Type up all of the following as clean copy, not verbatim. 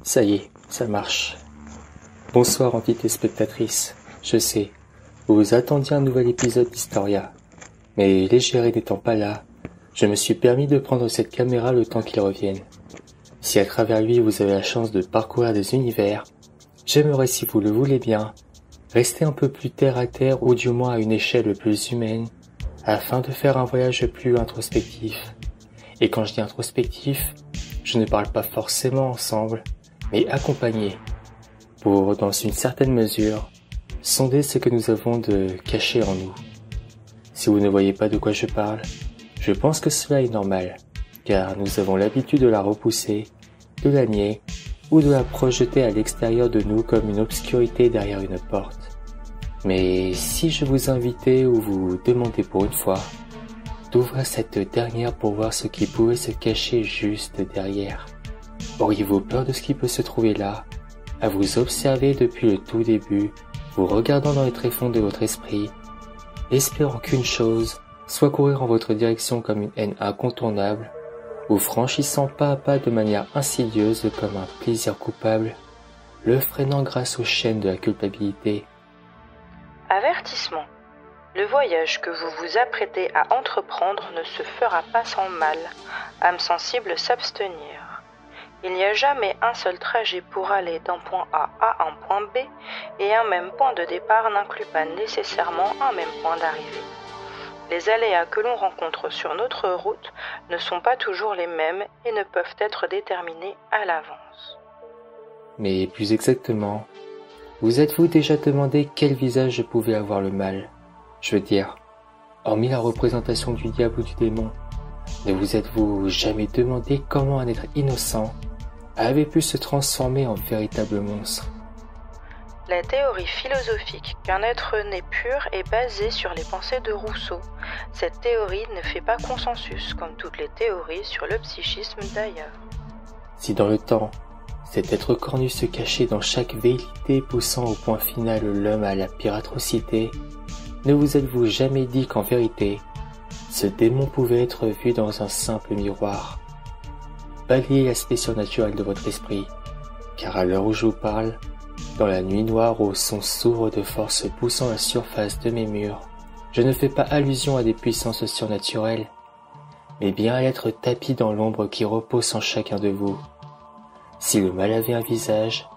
Ça y est, ça marche. Bonsoir entité spectatrice. Je sais, vous vous attendiez à un nouvel épisode d'Historia. Mais l'égérie n'étant pas là, je me suis permis de prendre cette caméra le temps qu'il revienne. Si à travers lui vous avez la chance de parcourir des univers, j'aimerais, si vous le voulez bien, rester un peu plus terre à terre ou du moins à une échelle plus humaine, afin de faire un voyage plus introspectif. Et quand je dis introspectif, je ne parle pas forcément ensemble, mais accompagné, pour, dans une certaine mesure, sonder ce que nous avons de caché en nous. Si vous ne voyez pas de quoi je parle, je pense que cela est normal, car nous avons l'habitude de la repousser, de la nier, ou de la projeter à l'extérieur de nous comme une obscurité derrière une porte. Mais si je vous invitais ou vous demandais pour une fois d'ouvrir cette dernière pour voir ce qui pouvait se cacher juste derrière, auriez-vous peur de ce qui peut se trouver là, à vous observer depuis le tout début, vous regardant dans les tréfonds de votre esprit, espérant qu'une chose, soit courir en votre direction comme une haine incontournable, ou franchissant pas à pas de manière insidieuse comme un plaisir coupable, le freinant grâce aux chaînes de la culpabilité. Avertissement. Le voyage que vous vous apprêtez à entreprendre ne se fera pas sans mal. Âme sensible s'abstenir. Il n'y a jamais un seul trajet pour aller d'un point A à un point B, et un même point de départ n'inclut pas nécessairement un même point d'arrivée. Les aléas que l'on rencontre sur notre route ne sont pas toujours les mêmes et ne peuvent être déterminés à l'avance. Mais plus exactement, vous êtes-vous déjà demandé quel visage pouvait avoir le mal? Je veux dire, hormis la représentation du diable ou du démon, ne vous êtes-vous jamais demandé comment un être innocent avait pu se transformer en véritable monstre? La théorie philosophique qu'un être né pur est basée sur les pensées de Rousseau. Cette théorie ne fait pas consensus, comme toutes les théories sur le psychisme d'ailleurs. Si dans le temps, cet être cornu se cachait dans chaque velléité poussant au point final l'homme à la pire atrocité, ne vous êtes-vous jamais dit qu'en vérité, ce démon pouvait être vu dans un simple miroir? Balayez l'aspect surnaturel de votre esprit, car à l'heure où je vous parle, dans la nuit noire au son sourd de force poussant la surface de mes murs, je ne fais pas allusion à des puissances surnaturelles, mais bien à l'être tapi dans l'ombre qui repose en chacun de vous. Si le mal avait un visage,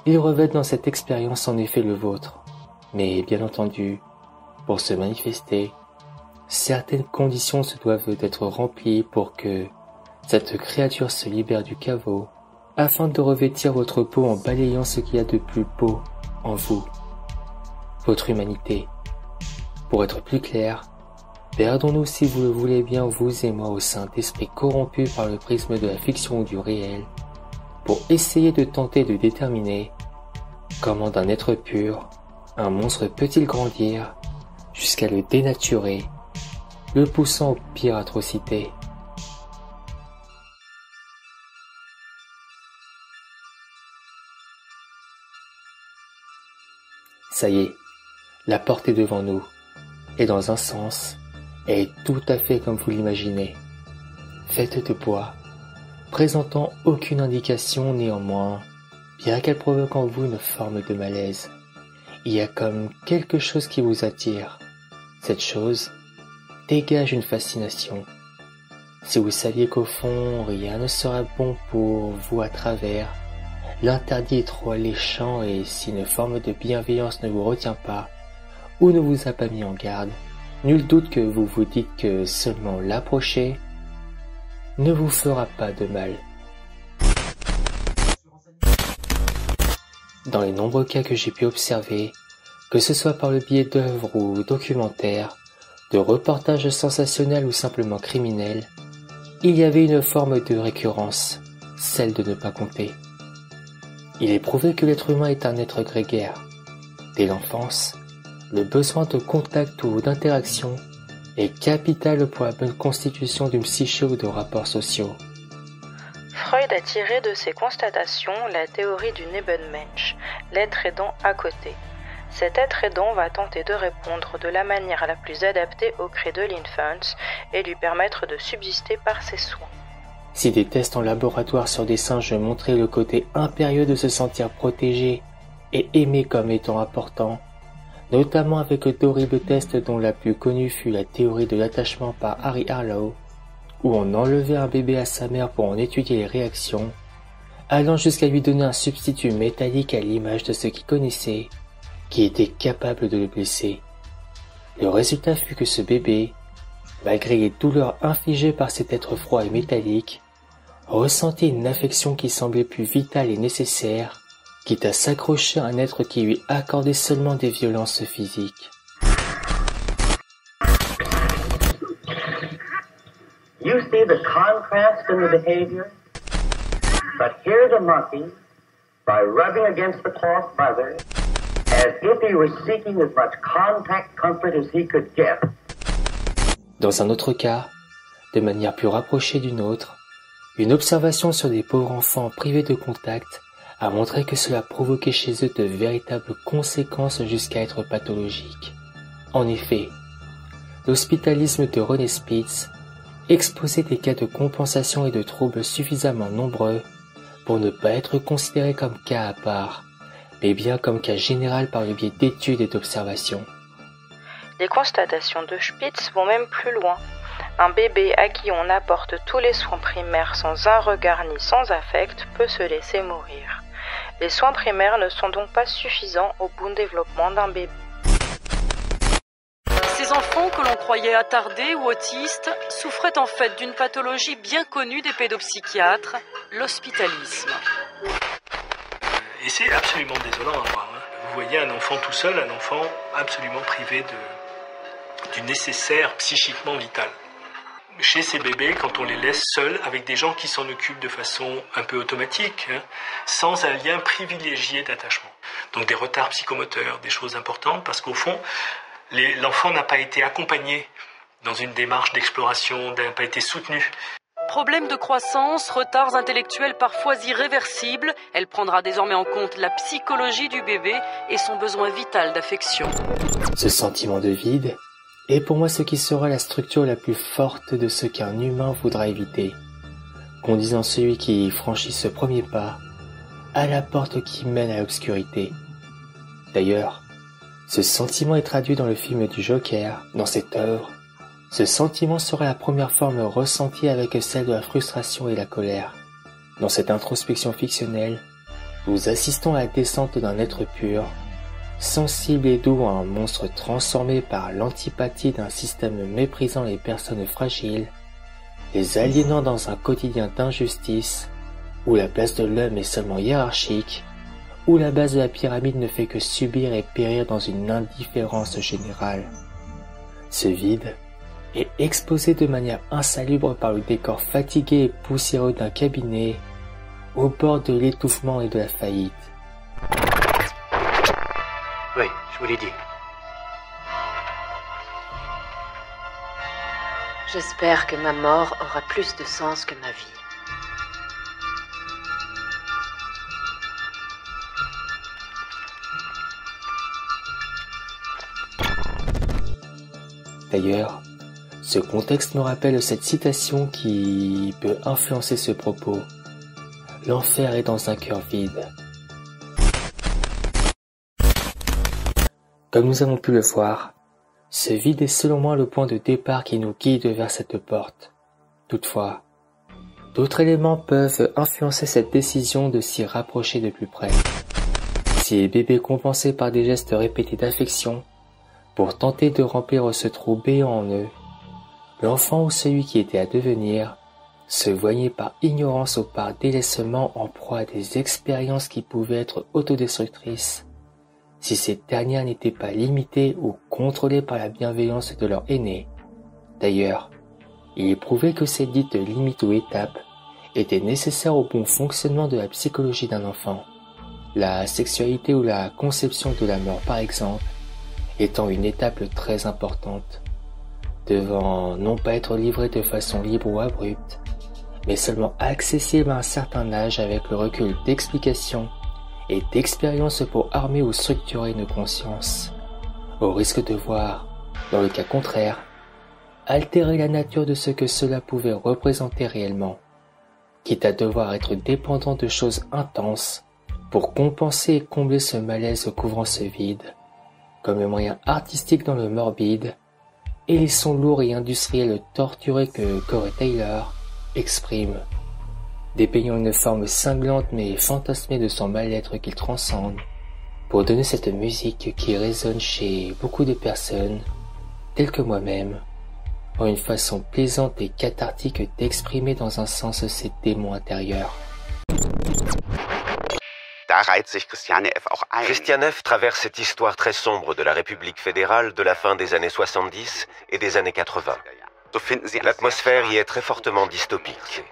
il revêt dans cette expérience en effet le vôtre, mais bien entendu, pour se manifester, certaines conditions se doivent d'être remplies pour que cette créature se libère du caveau, afin de revêtir votre peau en balayant ce qu'il y a de plus beau en vous, votre humanité. Pour être plus clair, perdons-nous si vous le voulez bien, vous et moi, au sein d'esprits corrompus par le prisme de la fiction ou du réel, pour essayer de tenter de déterminer comment d'un être pur, un monstre peut-il grandir jusqu'à le dénaturer, le poussant aux pires atrocités. Ça y est, la porte est devant nous, et dans un sens, elle est tout à fait comme vous l'imaginez. Faite de bois, présentant aucune indication néanmoins, bien qu'elle provoque en vous une forme de malaise. Il y a comme quelque chose qui vous attire. Cette chose dégage une fascination. Si vous saviez qu'au fond, rien ne sera bon pour vous à travers, l'interdit est trop alléchant, et si une forme de bienveillance ne vous retient pas, ou ne vous a pas mis en garde, nul doute que vous vous dites que seulement l'approcher ne vous fera pas de mal. Dans les nombreux cas que j'ai pu observer, que ce soit par le biais d'œuvres ou documentaires, de reportages sensationnels ou simplement criminels, il y avait une forme de récurrence, celle de ne pas compter. Il est prouvé que l'être humain est un être grégaire. Dès l'enfance, le besoin de contact ou d'interaction est capital pour la bonne constitution d'une psyché ou de rapports sociaux. Freud a tiré de ces constatations la théorie du Nebenmensch, l'être aidant à côté. Cet être aidant va tenter de répondre de la manière la plus adaptée au cri de l'infant et lui permettre de subsister par ses soins. Si des tests en laboratoire sur des singes montraient le côté impérieux de se sentir protégé et aimé comme étant important, notamment avec d'horribles tests dont la plus connue fut la théorie de l'attachement par Harry Harlow, où on enlevait un bébé à sa mère pour en étudier les réactions, allant jusqu'à lui donner un substitut métallique à l'image de ceux qui connaissaient, qui était capable de le blesser. Le résultat fut que ce bébé, malgré les douleurs infligées par cet être froid et métallique, ressentait une affection qui semblait plus vitale et nécessaire, quitte à s'accrocher à un être qui lui accordait seulement des violences physiques. You see the contrast in the behavior? But here the monkey, by rubbing against the cloth mother, as if he were seeking as much contact comfort as he could get. Dans un autre cas, de manière plus rapprochée d'une autre, une observation sur des pauvres enfants privés de contact a montré que cela provoquait chez eux de véritables conséquences jusqu'à être pathologiques. En effet, l'hospitalisme de René Spitz exposait des cas de compensation et de troubles suffisamment nombreux pour ne pas être considérés comme cas à part, mais bien comme cas général par le biais d'études et d'observations. Les constatations de Spitz vont même plus loin. Un bébé à qui on apporte tous les soins primaires sans un regard ni sans affect peut se laisser mourir. Les soins primaires ne sont donc pas suffisants au bon développement d'un bébé. Ces enfants que l'on croyait attardés ou autistes souffraient en fait d'une pathologie bien connue des pédopsychiatres, l'hospitalisme. Et c'est absolument désolant à voir. Vous voyez un enfant tout seul, un enfant absolument privé du nécessaire psychiquement vital. Chez ces bébés, quand on les laisse seuls avec des gens qui s'en occupent de façon un peu automatique, sans un lien privilégié d'attachement. Donc des retards psychomoteurs, des choses importantes, parce qu'au fond, l'enfant n'a pas été accompagné dans une démarche d'exploration, n'a pas été soutenu. Problèmes de croissance, retards intellectuels parfois irréversibles, elle prendra désormais en compte la psychologie du bébé et son besoin vital d'affection. Ce sentiment de vide est pour moi ce qui sera la structure la plus forte de ce qu'un humain voudra éviter, conduisant celui qui franchit ce premier pas à la porte qui mène à l'obscurité. D'ailleurs, ce sentiment est traduit dans le film du Joker, dans cette œuvre. Ce sentiment sera la première forme ressentie avec celle de la frustration et la colère. Dans cette introspection fictionnelle, nous assistons à la descente d'un être pur, sensible et doux à un monstre transformé par l'antipathie d'un système méprisant les personnes fragiles, les aliénant dans un quotidien d'injustice, où la place de l'homme est seulement hiérarchique, où la base de la pyramide ne fait que subir et périr dans une indifférence générale. Ce vide est exposé de manière insalubre par le décor fatigué et poussiéreux d'un cabinet, au bord de l'étouffement et de la faillite. Oui, je vous l'ai dit. J'espère que ma mort aura plus de sens que ma vie. D'ailleurs, ce contexte me rappelle cette citation qui peut influencer ce propos. L'enfer est dans un cœur vide. Comme nous avons pu le voir, ce vide est selon moi le point de départ qui nous guide vers cette porte. Toutefois, d'autres éléments peuvent influencer cette décision de s'y rapprocher de plus près. Si les bébés compensaient par des gestes répétés d'affection, pour tenter de remplir ce trou béant en eux, l'enfant ou celui qui était à devenir se voyait par ignorance ou par délaissement en proie à des expériences qui pouvaient être autodestructrices, si ces dernières n'étaient pas limitées ou contrôlées par la bienveillance de leur aîné. D'ailleurs, il est prouvé que ces dites limites ou étapes étaient nécessaires au bon fonctionnement de la psychologie d'un enfant. La sexualité ou la conception de la mort par exemple, étant une étape très importante, devant non pas être livrée de façon libre ou abrupte, mais seulement accessible à un certain âge avec le recul d'explication et d'expérience pour armer ou structurer nos consciences, au risque de voir, dans le cas contraire, altérer la nature de ce que cela pouvait représenter réellement. quitte à devoir être dépendant de choses intenses pour compenser et combler ce malaise couvrant ce vide, comme le moyen artistique dans le morbide, et les sons lourds et industriels torturés que Corey Taylor exprime, dépeignant une forme cinglante mais fantasmée de son mal-être qu'il transcende, pour donner cette musique qui résonne chez beaucoup de personnes, telles que moi-même, en une façon plaisante et cathartique d'exprimer dans un sens ses démons intérieurs. Christiane F. traverse cette histoire très sombre de la République fédérale de la fin des années 70 et des années 80. L'atmosphère y est très fortement dystopique.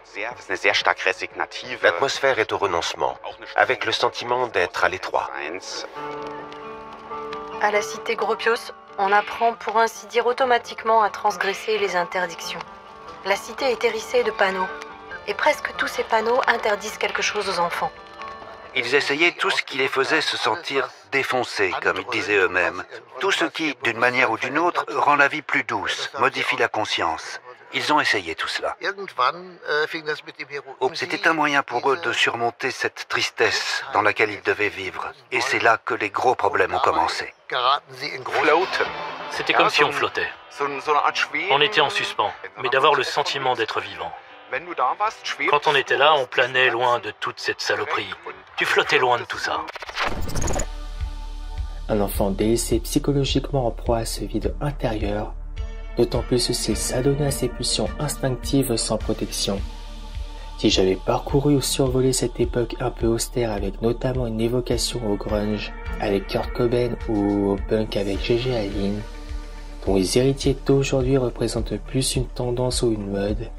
L'atmosphère est au renoncement, avec le sentiment d'être à l'étroit. À la cité Gropios, on apprend pour ainsi dire automatiquement à transgresser les interdictions. La cité est hérissée de panneaux, et presque tous ces panneaux interdisent quelque chose aux enfants. Ils essayaient tout ce qui les faisait se sentir défoncés, comme ils disaient eux-mêmes. Tout ce qui, d'une manière ou d'une autre, rend la vie plus douce, modifie la conscience. Ils ont essayé tout cela. C'était un moyen pour eux de surmonter cette tristesse dans laquelle ils devaient vivre. Et c'est là que les gros problèmes ont commencé. C'était comme si on flottait. On était en suspens, mais d'avoir le sentiment d'être vivant. Quand on était là, on planait loin de toute cette saloperie. Tu flottais loin de tout ça. Un enfant délaissé psychologiquement en proie à ce vide intérieur, d'autant plus s'il s'adonnait à ses pulsions instinctives sans protection. Si j'avais parcouru ou survolé cette époque un peu austère avec notamment une évocation au grunge avec Kurt Cobain ou au punk avec Gégé Allin, dont les héritiers d'aujourd'hui représentent plus une tendance ou une mode,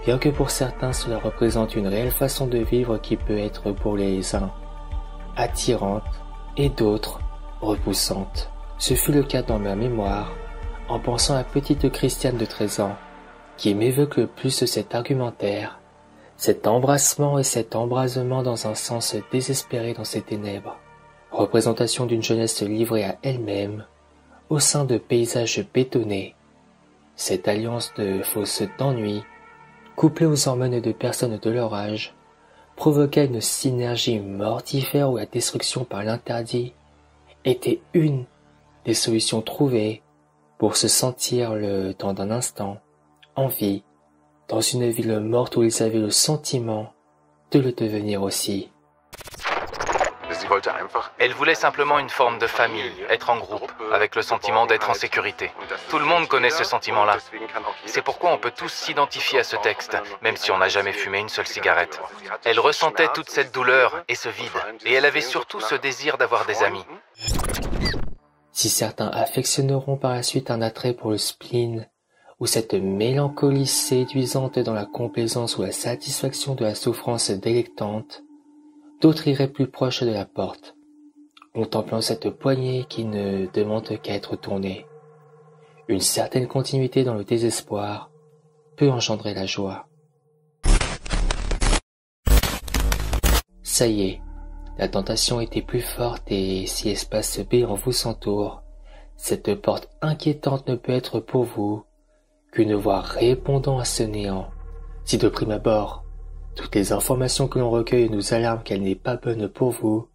bien que pour certains cela représente une réelle façon de vivre qui peut être pour les uns attirante et d'autres repoussante. Ce fut le cas dans ma mémoire, en pensant à petite Christiane de 13 ans, qui m'évoque le plus cet argumentaire, cet embrassement et cet embrasement dans un sens désespéré dans ces ténèbres, représentation d'une jeunesse livrée à elle-même, au sein de paysages bétonnés. Cette alliance de fausses d'ennui, couplée aux hormones de personnes de leur âge, provoqua une synergie mortifère où la destruction par l'interdit était une des solutions trouvées pour se sentir le temps d'un instant en vie dans une ville morte où ils avaient le sentiment de le devenir aussi. Elle voulait simplement une forme de famille, être en groupe, avec le sentiment d'être en sécurité. Tout le monde connaît ce sentiment-là. C'est pourquoi on peut tous s'identifier à ce texte, même si on n'a jamais fumé une seule cigarette. Elle ressentait toute cette douleur et ce vide, et elle avait surtout ce désir d'avoir des amis. Si certains affectionneront par la suite un attrait pour le spleen, ou cette mélancolie séduisante dans la complaisance ou la satisfaction de la souffrance délectante, d'autres iraient plus proche de la porte, contemplant cette poignée qui ne demande qu'à être tournée. Une certaine continuité dans le désespoir peut engendrer la joie. Ça y est, la tentation était plus forte et si l'espace B en vous entoure, cette porte inquiétante ne peut être pour vous qu'une voix répondant à ce néant. Si de prime abord, toutes les informations que l'on recueille nous alarment qu'elle n'est pas bonne pour vous,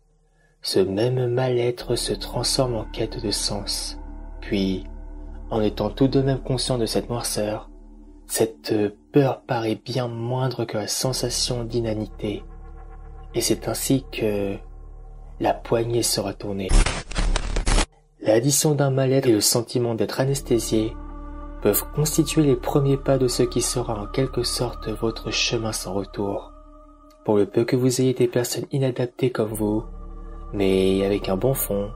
ce même mal-être se transforme en quête de sens. Puis, en étant tout de même conscient de cette noirceur, cette peur paraît bien moindre que la sensation d'inanité. Et c'est ainsi que la poignée sera tournée. L'addition d'un mal-être et le sentiment d'être anesthésié peuvent constituer les premiers pas de ce qui sera en quelque sorte votre chemin sans retour. Pour le peu que vous ayez des personnes inadaptées comme vous, mais avec un bon fond,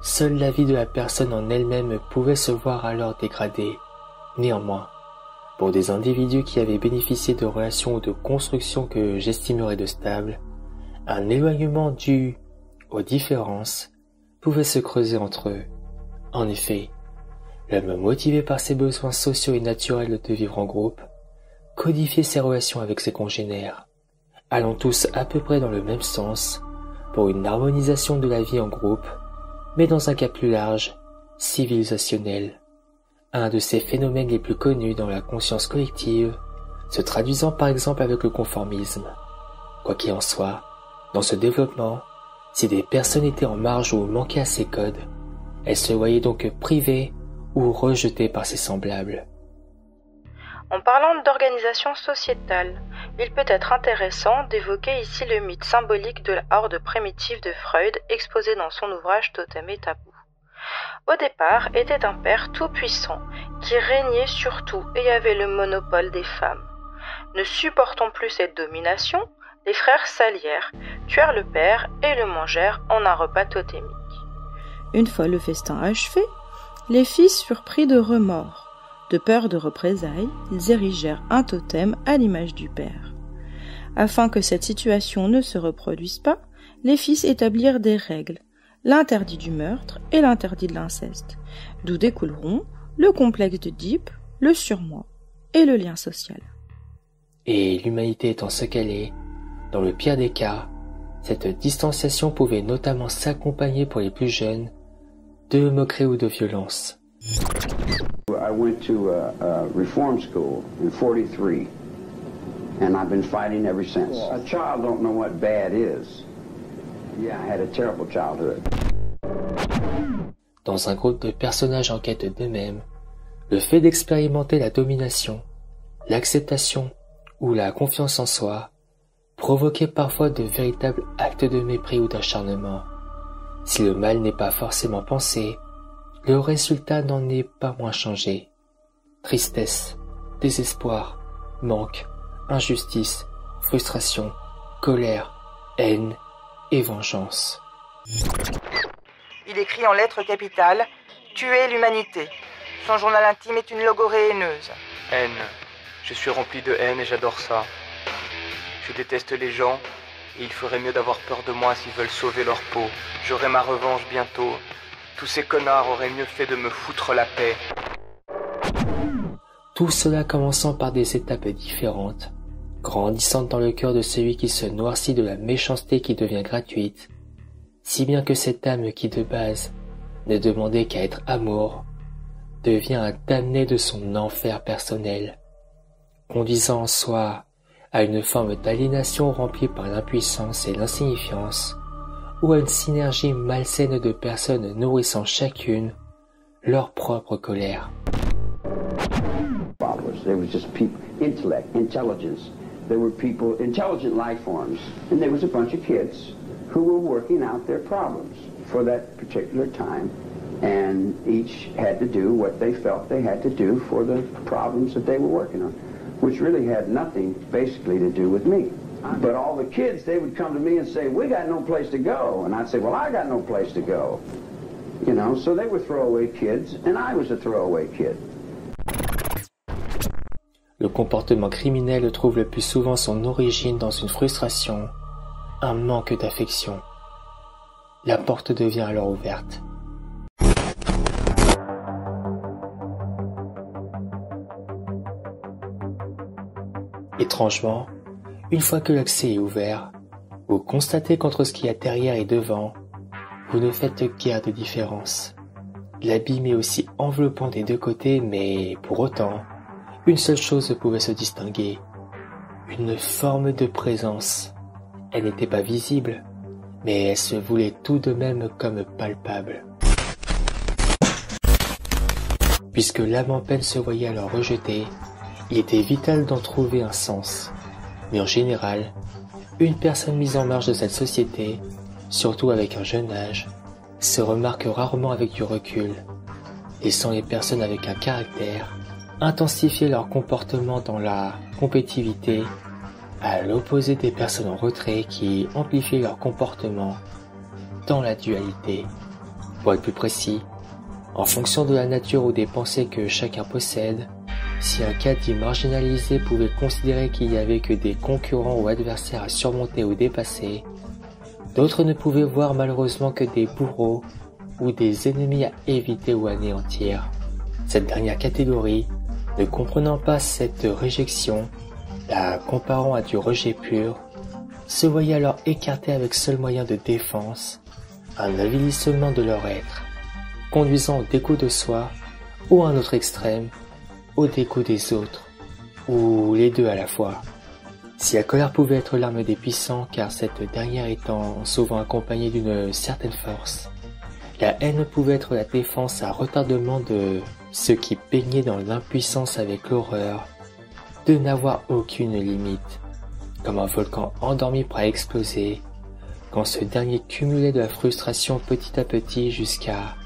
seule la vie de la personne en elle-même pouvait se voir alors dégradée. Néanmoins, pour des individus qui avaient bénéficié de relations ou de constructions que j'estimerais de stables, un éloignement dû aux différences pouvait se creuser entre eux. En effet, l'homme motivé par ses besoins sociaux et naturels de vivre en groupe, codifiait ses relations avec ses congénères, allant tous à peu près dans le même sens, pour une harmonisation de la vie en groupe, mais dans un cas plus large, civilisationnel. Un de ces phénomènes les plus connus dans la conscience collective se traduisant par exemple avec le conformisme. Quoi qu'il en soit, dans ce développement, si des personnes étaient en marge ou manquaient à ces codes, elles se voyaient donc privées ou rejetées par ses semblables. En parlant d'organisation sociétale, il peut être intéressant d'évoquer ici le mythe symbolique de la horde primitive de Freud exposé dans son ouvrage Totem et Tabou. Au départ était un père tout-puissant qui régnait sur tout et avait le monopole des femmes. Ne supportant plus cette domination, les frères s'allièrent, tuèrent le père et le mangèrent en un repas totémique. Une fois le festin achevé, les fils furent pris de remords. De peur de représailles, ils érigèrent un totem à l'image du père. Afin que cette situation ne se reproduise pas, les fils établirent des règles, l'interdit du meurtre et l'interdit de l'inceste, d'où découleront le complexe d'Oedipe, le surmoi et le lien social. Et l'humanité étant ce qu'elle est, dans le pire des cas, cette distanciation pouvait notamment s'accompagner pour les plus jeunes de moqueries ou de violences. I went to a reform school in 43, and I've been fighting ever since. A child don't know what bad is. Yeah, I had a terrible childhood. Dans un groupe de personnages en quête d'eux-mêmes, le fait d'expérimenter la domination, l'acceptation ou la confiance en soi provoquait parfois de véritables actes de mépris ou d'acharnement. Si le mal n'est pas forcément pensé, le résultat n'en est pas moins changé. Tristesse, désespoir, manque, injustice, frustration, colère, haine et vengeance. Il écrit en lettres capitales « Tuer l'humanité ». Son journal intime est une logorée haineuse. Haine. Je suis rempli de haine et j'adore ça. Je déteste les gens et il ferait mieux d'avoir peur de moi s'ils veulent sauver leur peau. J'aurai ma revanche bientôt. Tous ces connards auraient mieux fait de me foutre la paix. Tout cela commençant par des étapes différentes, grandissant dans le cœur de celui qui se noircit de la méchanceté qui devient gratuite, si bien que cette âme qui de base ne demandait qu'à être amour, devient un damné de son enfer personnel, conduisant en soi à une forme d'aliénation remplie par l'impuissance et l'insignifiance, ou à une synergie malsaine de personnes nourrissant chacune leur propre colère. There was just people, intellect, intelligence. There were people, intelligent life forms, and there was a bunch of kids who were working out their problems for that particular time, and each had to do what they felt they had to do for the problems that they were working on, which really had nothing basically to do with me. But all the kids, they would come to me and say, we got no place to go. And I'd say, well, I got no place to go. You know, so they were throwaway kids, and I was a throwaway kid. Le comportement criminel trouve le plus souvent son origine dans une frustration, un manque d'affection. La porte devient alors ouverte. Étrangement, une fois que l'accès est ouvert, vous constatez qu'entre ce qu'il y a derrière et devant, vous ne faites guère de différence. L'abîme est aussi enveloppant des deux côtés, mais pour autant, une seule chose pouvait se distinguer, une forme de présence. Elle n'était pas visible, mais elle se voulait tout de même comme palpable. Puisque l'âme en peine se voyait alors rejetée, il était vital d'en trouver un sens. Mais en général, une personne mise en marge de cette société, surtout avec un jeune âge, se remarque rarement avec du recul, laissant les personnes avec un caractère intensifier leur comportement dans la compétitivité, à l'opposé des personnes en retrait qui amplifient leur comportement dans la dualité. Pour être plus précis, en fonction de la nature ou des pensées que chacun possède, si un cas dit marginalisé pouvait considérer qu'il n'y avait que des concurrents ou adversaires à surmonter ou dépasser, d'autres ne pouvaient voir malheureusement que des bourreaux ou des ennemis à éviter ou anéantir. Cette dernière catégorie, ne comprenant pas cette réjection, la comparant à du rejet pur, se voyait alors écartée avec seul moyen de défense, un avilissement de leur être, conduisant au dégoût de soi ou à un autre extrême, au dégoût des autres, ou les deux à la fois. Si la colère pouvait être l'arme des puissants, car cette dernière étant souvent accompagnée d'une certaine force, la haine pouvait être la défense à retardement de ceux qui baignaient dans l'impuissance avec l'horreur de n'avoir aucune limite, comme un volcan endormi prêt à exploser, quand ce dernier cumulait de la frustration petit à petit jusqu'à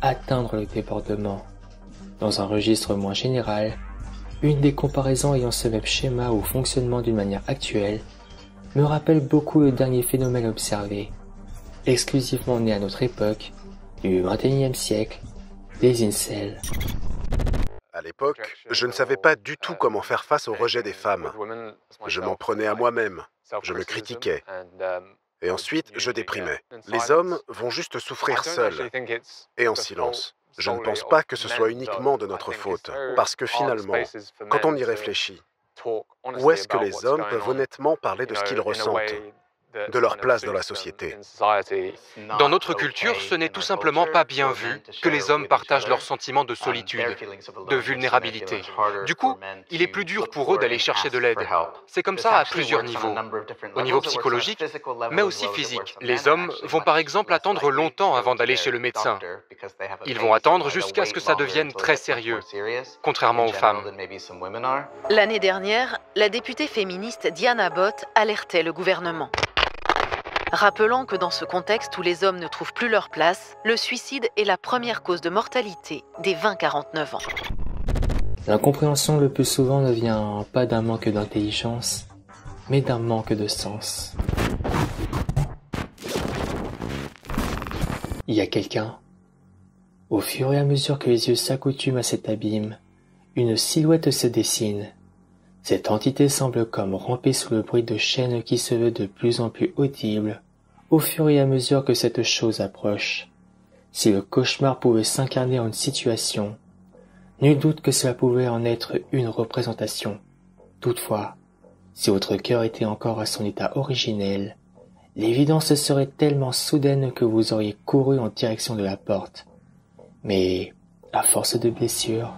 atteindre le débordement. Dans un registre moins général, une des comparaisons ayant ce même schéma ou fonctionnement d'une manière actuelle me rappelle beaucoup le dernier phénomène observé, exclusivement né à notre époque, du XXIe siècle, les incels. À l'époque, je ne savais pas du tout comment faire face au rejet des femmes. Je m'en prenais à moi-même, je me critiquais. Et ensuite, je déprimais. Les hommes vont juste souffrir seuls, et en silence. Je ne pense pas que ce soit uniquement de notre faute, parce que finalement, quand on y réfléchit, où est-ce que les hommes peuvent honnêtement parler de ce qu'ils ressentent, de leur place dans la société? Dans notre culture, ce n'est tout simplement pas bien vu que les hommes partagent leurs sentiments de solitude, de vulnérabilité. Du coup, il est plus dur pour eux d'aller chercher de l'aide. C'est comme ça à plusieurs niveaux. Au niveau psychologique, mais aussi physique. Les hommes vont par exemple attendre longtemps avant d'aller chez le médecin. Ils vont attendre jusqu'à ce que ça devienne très sérieux, contrairement aux femmes. L'année dernière, la députée féministe Diana Abbott alertait le gouvernement, rappelant que dans ce contexte où les hommes ne trouvent plus leur place, le suicide est la première cause de mortalité des 20-49 ans. L'incompréhension le plus souvent ne vient pas d'un manque d'intelligence, mais d'un manque de sens. Il y a quelqu'un. Au fur et à mesure que les yeux s'accoutument à cet abîme, une silhouette se dessine. Cette entité semble comme ramper sous le bruit de chaînes qui se veut de plus en plus audible au fur et à mesure que cette chose approche. Si le cauchemar pouvait s'incarner en une situation, nul doute que cela pouvait en être une représentation. Toutefois, si votre cœur était encore à son état originel, l'évidence serait tellement soudaine que vous auriez couru en direction de la porte. Mais, à force de blessures,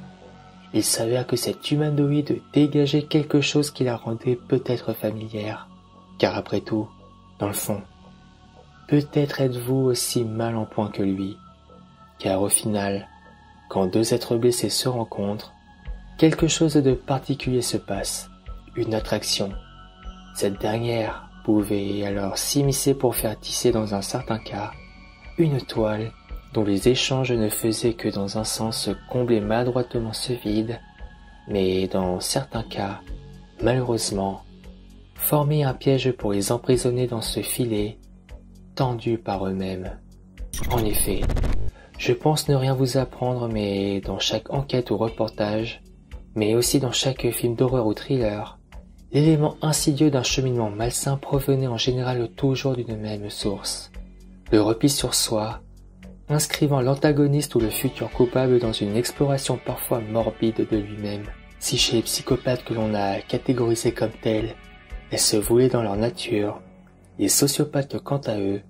il s'avère que cet humanoïde dégageait quelque chose qui la rendait peut-être familière. Car après tout, dans le fond, peut-être êtes-vous aussi mal en point que lui. Car au final, quand deux êtres blessés se rencontrent, quelque chose de particulier se passe, une attraction. Cette dernière pouvait alors s'immiscer pour faire tisser dans un certain cas une toile dont les échanges ne faisaient que dans un sens combler maladroitement ce vide, mais dans certains cas, malheureusement, former un piège pour les emprisonner dans ce filet tendu par eux-mêmes. En effet, je pense ne rien vous apprendre, mais dans chaque enquête ou reportage, mais aussi dans chaque film d'horreur ou thriller, l'élément insidieux d'un cheminement malsain provenait en général toujours d'une même source. Le repli sur soi, inscrivant l'antagoniste ou le futur coupable dans une exploration parfois morbide de lui-même. Si chez les psychopathes que l'on a catégorisés comme tels, elles se voulaient dans leur nature, les sociopathes quant à eux,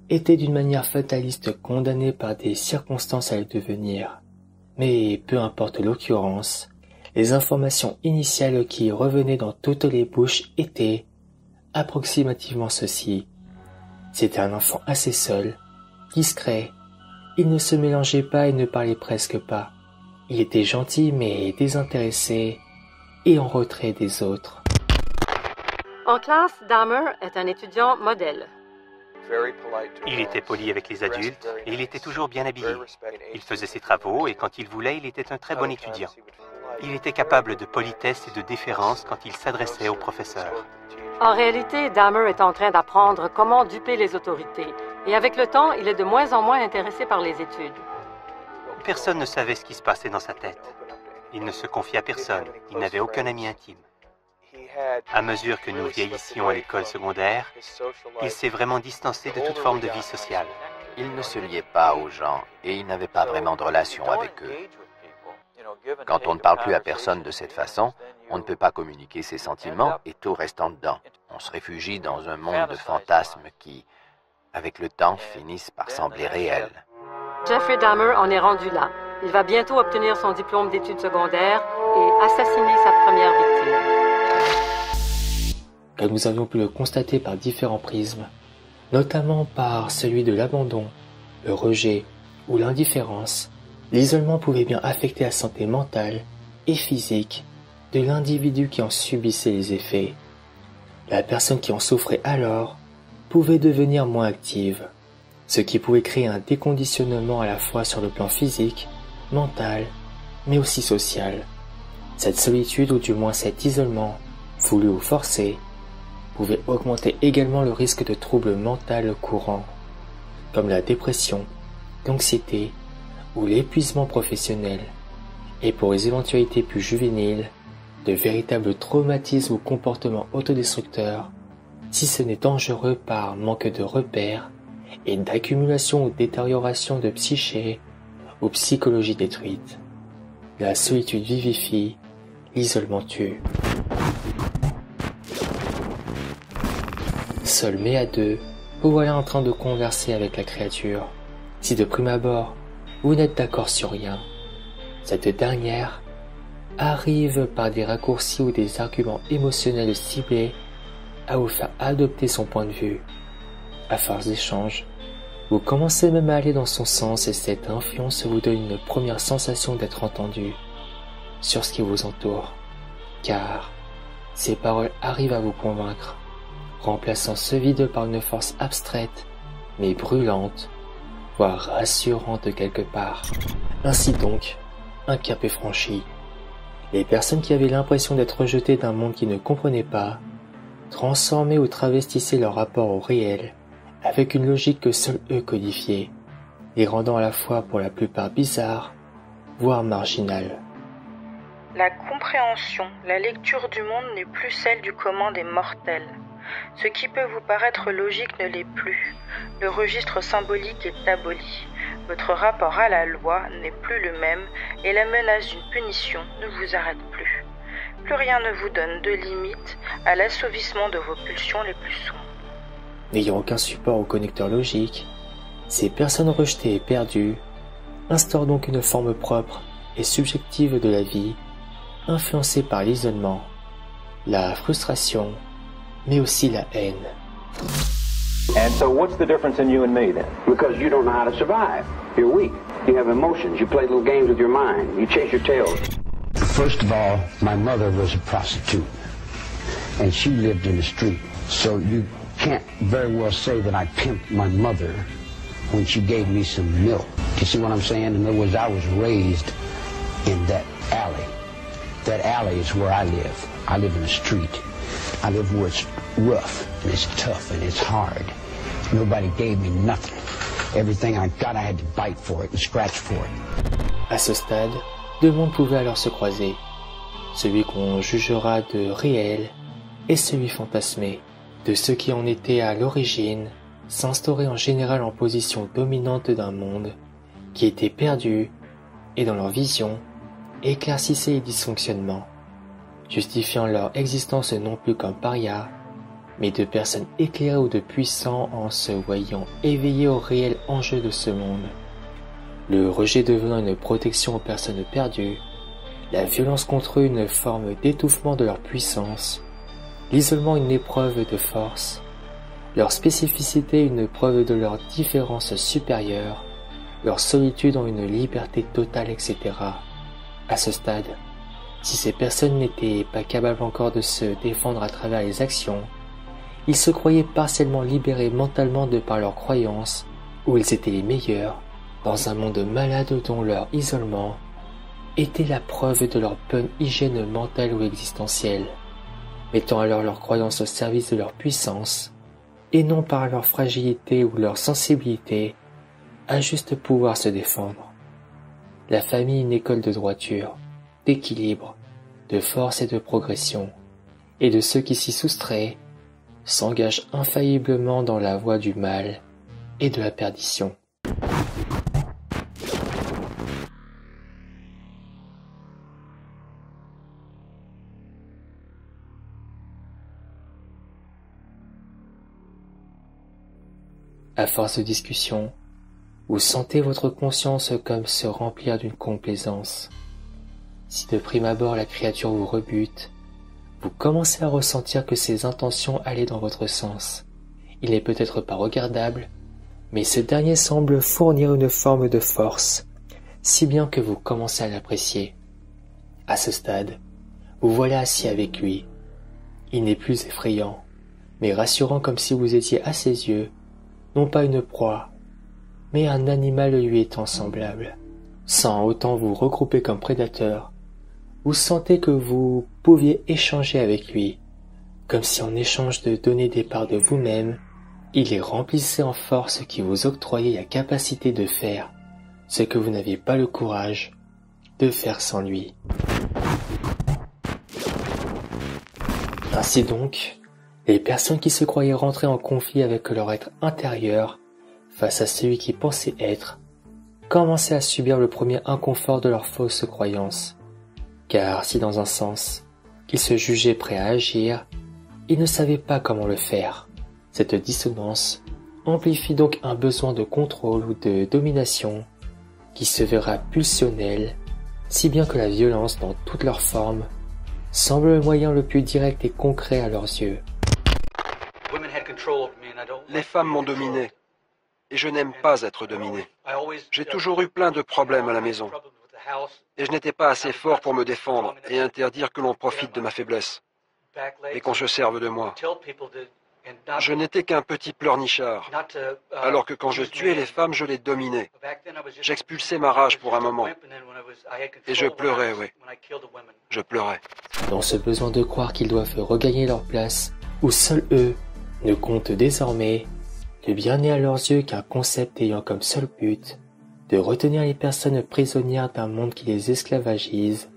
étaient d'une manière fataliste condamnés par des circonstances à le devenir. Mais peu importe l'occurrence, les informations initiales qui revenaient dans toutes les bouches étaient, approximativement ceci. C'était un enfant assez seul, discret. Il ne se mélangeait pas et ne parlait presque pas. Il était gentil mais désintéressé et en retrait des autres. En classe, Dahmer est un étudiant modèle. Il était poli avec les adultes et il était toujours bien habillé. Il faisait ses travaux et quand il voulait, il était un très bon étudiant. Il était capable de politesse et de déférence quand il s'adressait aux professeurs. En réalité, Dahmer est en train d'apprendre comment duper les autorités. Et avec le temps, il est de moins en moins intéressé par les études. Personne ne savait ce qui se passait dans sa tête. Il ne se confiait à personne. Il n'avait aucun ami intime. À mesure que nous vieillissions à l'école secondaire, il s'est vraiment distancé de toute forme de vie sociale. Il ne se liait pas aux gens et il n'avait pas vraiment de relation avec eux. Quand on ne parle plus à personne de cette façon, on ne peut pas communiquer ses sentiments et tout reste en dedans. On se réfugie dans un monde de fantasmes qui, avec le temps, finissent par sembler réels. Jeffrey Dahmer en est rendu là. Il va bientôt obtenir son diplôme d'études secondaires et assassiné sa première victime. Comme nous avions pu le constater par différents prismes, notamment par celui de l'abandon, le rejet ou l'indifférence, l'isolement pouvait bien affecter la santé mentale et physique de l'individu qui en subissait les effets. La personne qui en souffrait alors pouvait devenir moins active, ce qui pouvait créer un déconditionnement à la fois sur le plan physique, mental, mais aussi social. Cette solitude, ou du moins cet isolement, voulu ou forcé, pouvait augmenter également le risque de troubles mentaux courants, comme la dépression, l'anxiété ou l'épuisement professionnel, et pour les éventualités plus juvéniles, de véritables traumatismes ou comportements autodestructeurs, si ce n'est dangereux par manque de repères et d'accumulation ou détérioration de psyché ou psychologie détruite. La solitude vivifie, l'isolement tue. Seul mais à deux, vous voilà en train de converser avec la créature. Si de prime abord, vous n'êtes d'accord sur rien, cette dernière arrive par des raccourcis ou des arguments émotionnels ciblés à vous faire adopter son point de vue. À force d'échanges, vous commencez même à aller dans son sens et cette influence vous donne une première sensation d'être entendu sur ce qui vous entoure, car ces paroles arrivent à vous convaincre, remplaçant ce vide par une force abstraite mais brûlante, voire rassurante quelque part. Ainsi donc, un cap est franchi. Les personnes qui avaient l'impression d'être rejetées d'un monde qui ne comprenait pas, transformaient ou travestissaient leur rapport au réel avec une logique que seuls eux codifiaient, les rendant à la fois pour la plupart bizarres, voire marginales. La compréhension, la lecture du monde n'est plus celle du commun des mortels. Ce qui peut vous paraître logique ne l'est plus. Le registre symbolique est aboli. Votre rapport à la loi n'est plus le même et la menace d'une punition ne vous arrête plus. Plus rien ne vous donne de limite à l'assouvissement de vos pulsions les plus sombres. N'ayant aucun support ou connecteur logique, ces personnes rejetées et perdues instaurent donc une forme propre et subjective de la vie, influencée par l'isolement, la frustration, mais aussi la haine. And so what's the difference in you and me then? Because you don't know how to survive. You're weak. You have emotions. You play little games with your mind. You chase your tail. First of all, my mother was a prostitute. And she lived in the street. So you can't very well say that I pimped my mother when she gave me some milk. You see what I'm saying? In other words, I was raised in that alley. That alley is where I live. I live in the street. I live where it's rough, and it's tough, and it's hard. Nobody gave me nothing. Everything I got, I had to bite for it and scratch for it. À ce stade, deux mondes pouvaient alors se croiser. Celui qu'on jugera de réel et celui fantasmé. De ceux qui en étaient à l'origine, s'instauraient en général en position dominante d'un monde qui était perdu et dans leur vision, éclaircissaient les dysfonctionnements, justifiant leur existence non plus comme parias, mais de personnes éclairées ou de puissants en se voyant éveillés au réel enjeu de ce monde. Le rejet devenant une protection aux personnes perdues, la violence contre eux une forme d'étouffement de leur puissance, l'isolement une épreuve de force, leur spécificité une preuve de leur différence supérieure, leur solitude en une liberté totale, etc. À ce stade, si ces personnes n'étaient pas capables encore de se défendre à travers les actions, ils se croyaient partiellement libérés mentalement de par leurs croyances, où ils étaient les meilleurs, dans un monde malade dont leur isolement était la preuve de leur bonne hygiène mentale ou existentielle, mettant alors leurs croyances au service de leur puissance, et non par leur fragilité ou leur sensibilité, à juste pouvoir se défendre. La famille une école de droiture, d'équilibre, de force et de progression, et de ceux qui s'y soustraient, s'engagent infailliblement dans la voie du mal et de la perdition. À force de discussion, vous sentez votre conscience comme se remplir d'une complaisance. Si de prime abord la créature vous rebute, vous commencez à ressentir que ses intentions allaient dans votre sens. Il n'est peut-être pas regardable, mais ce dernier semble fournir une forme de force, si bien que vous commencez à l'apprécier. À ce stade, vous voilà assis avec lui. Il n'est plus effrayant, mais rassurant comme si vous étiez à ses yeux, non pas une proie, mais un animal lui étant semblable. Sans autant vous regrouper comme prédateur, vous sentez que vous pouviez échanger avec lui, comme si en échange de donner des parts de vous-même, il les remplissait en force qui vous octroyait la capacité de faire ce que vous n'aviez pas le courage de faire sans lui. Ainsi donc, les personnes qui se croyaient rentrer en conflit avec leur être intérieur face à celui qui pensait être, commençaient à subir le premier inconfort de leurs fausses croyances. Car si dans un sens, ils se jugeaient prêts à agir, ils ne savaient pas comment le faire. Cette dissonance amplifie donc un besoin de contrôle ou de domination qui se verra pulsionnel, si bien que la violence dans toutes leurs formes semble le moyen le plus direct et concret à leurs yeux. Les femmes m'ont dominé, et je n'aime pas être dominé. J'ai toujours eu plein de problèmes à la maison, et je n'étais pas assez fort pour me défendre et interdire que l'on profite de ma faiblesse, et qu'on se serve de moi. Je n'étais qu'un petit pleurnichard, alors que quand je tuais les femmes, je les dominais. J'expulsais ma rage pour un moment, et je pleurais, oui, je pleurais. Dans ce besoin de croire qu'ils doivent regagner leur place, où seuls eux ne comptent désormais, le bien n'est à leurs yeux qu'un concept ayant comme seul but de retenir les personnes prisonnières d'un monde qui les esclavagise,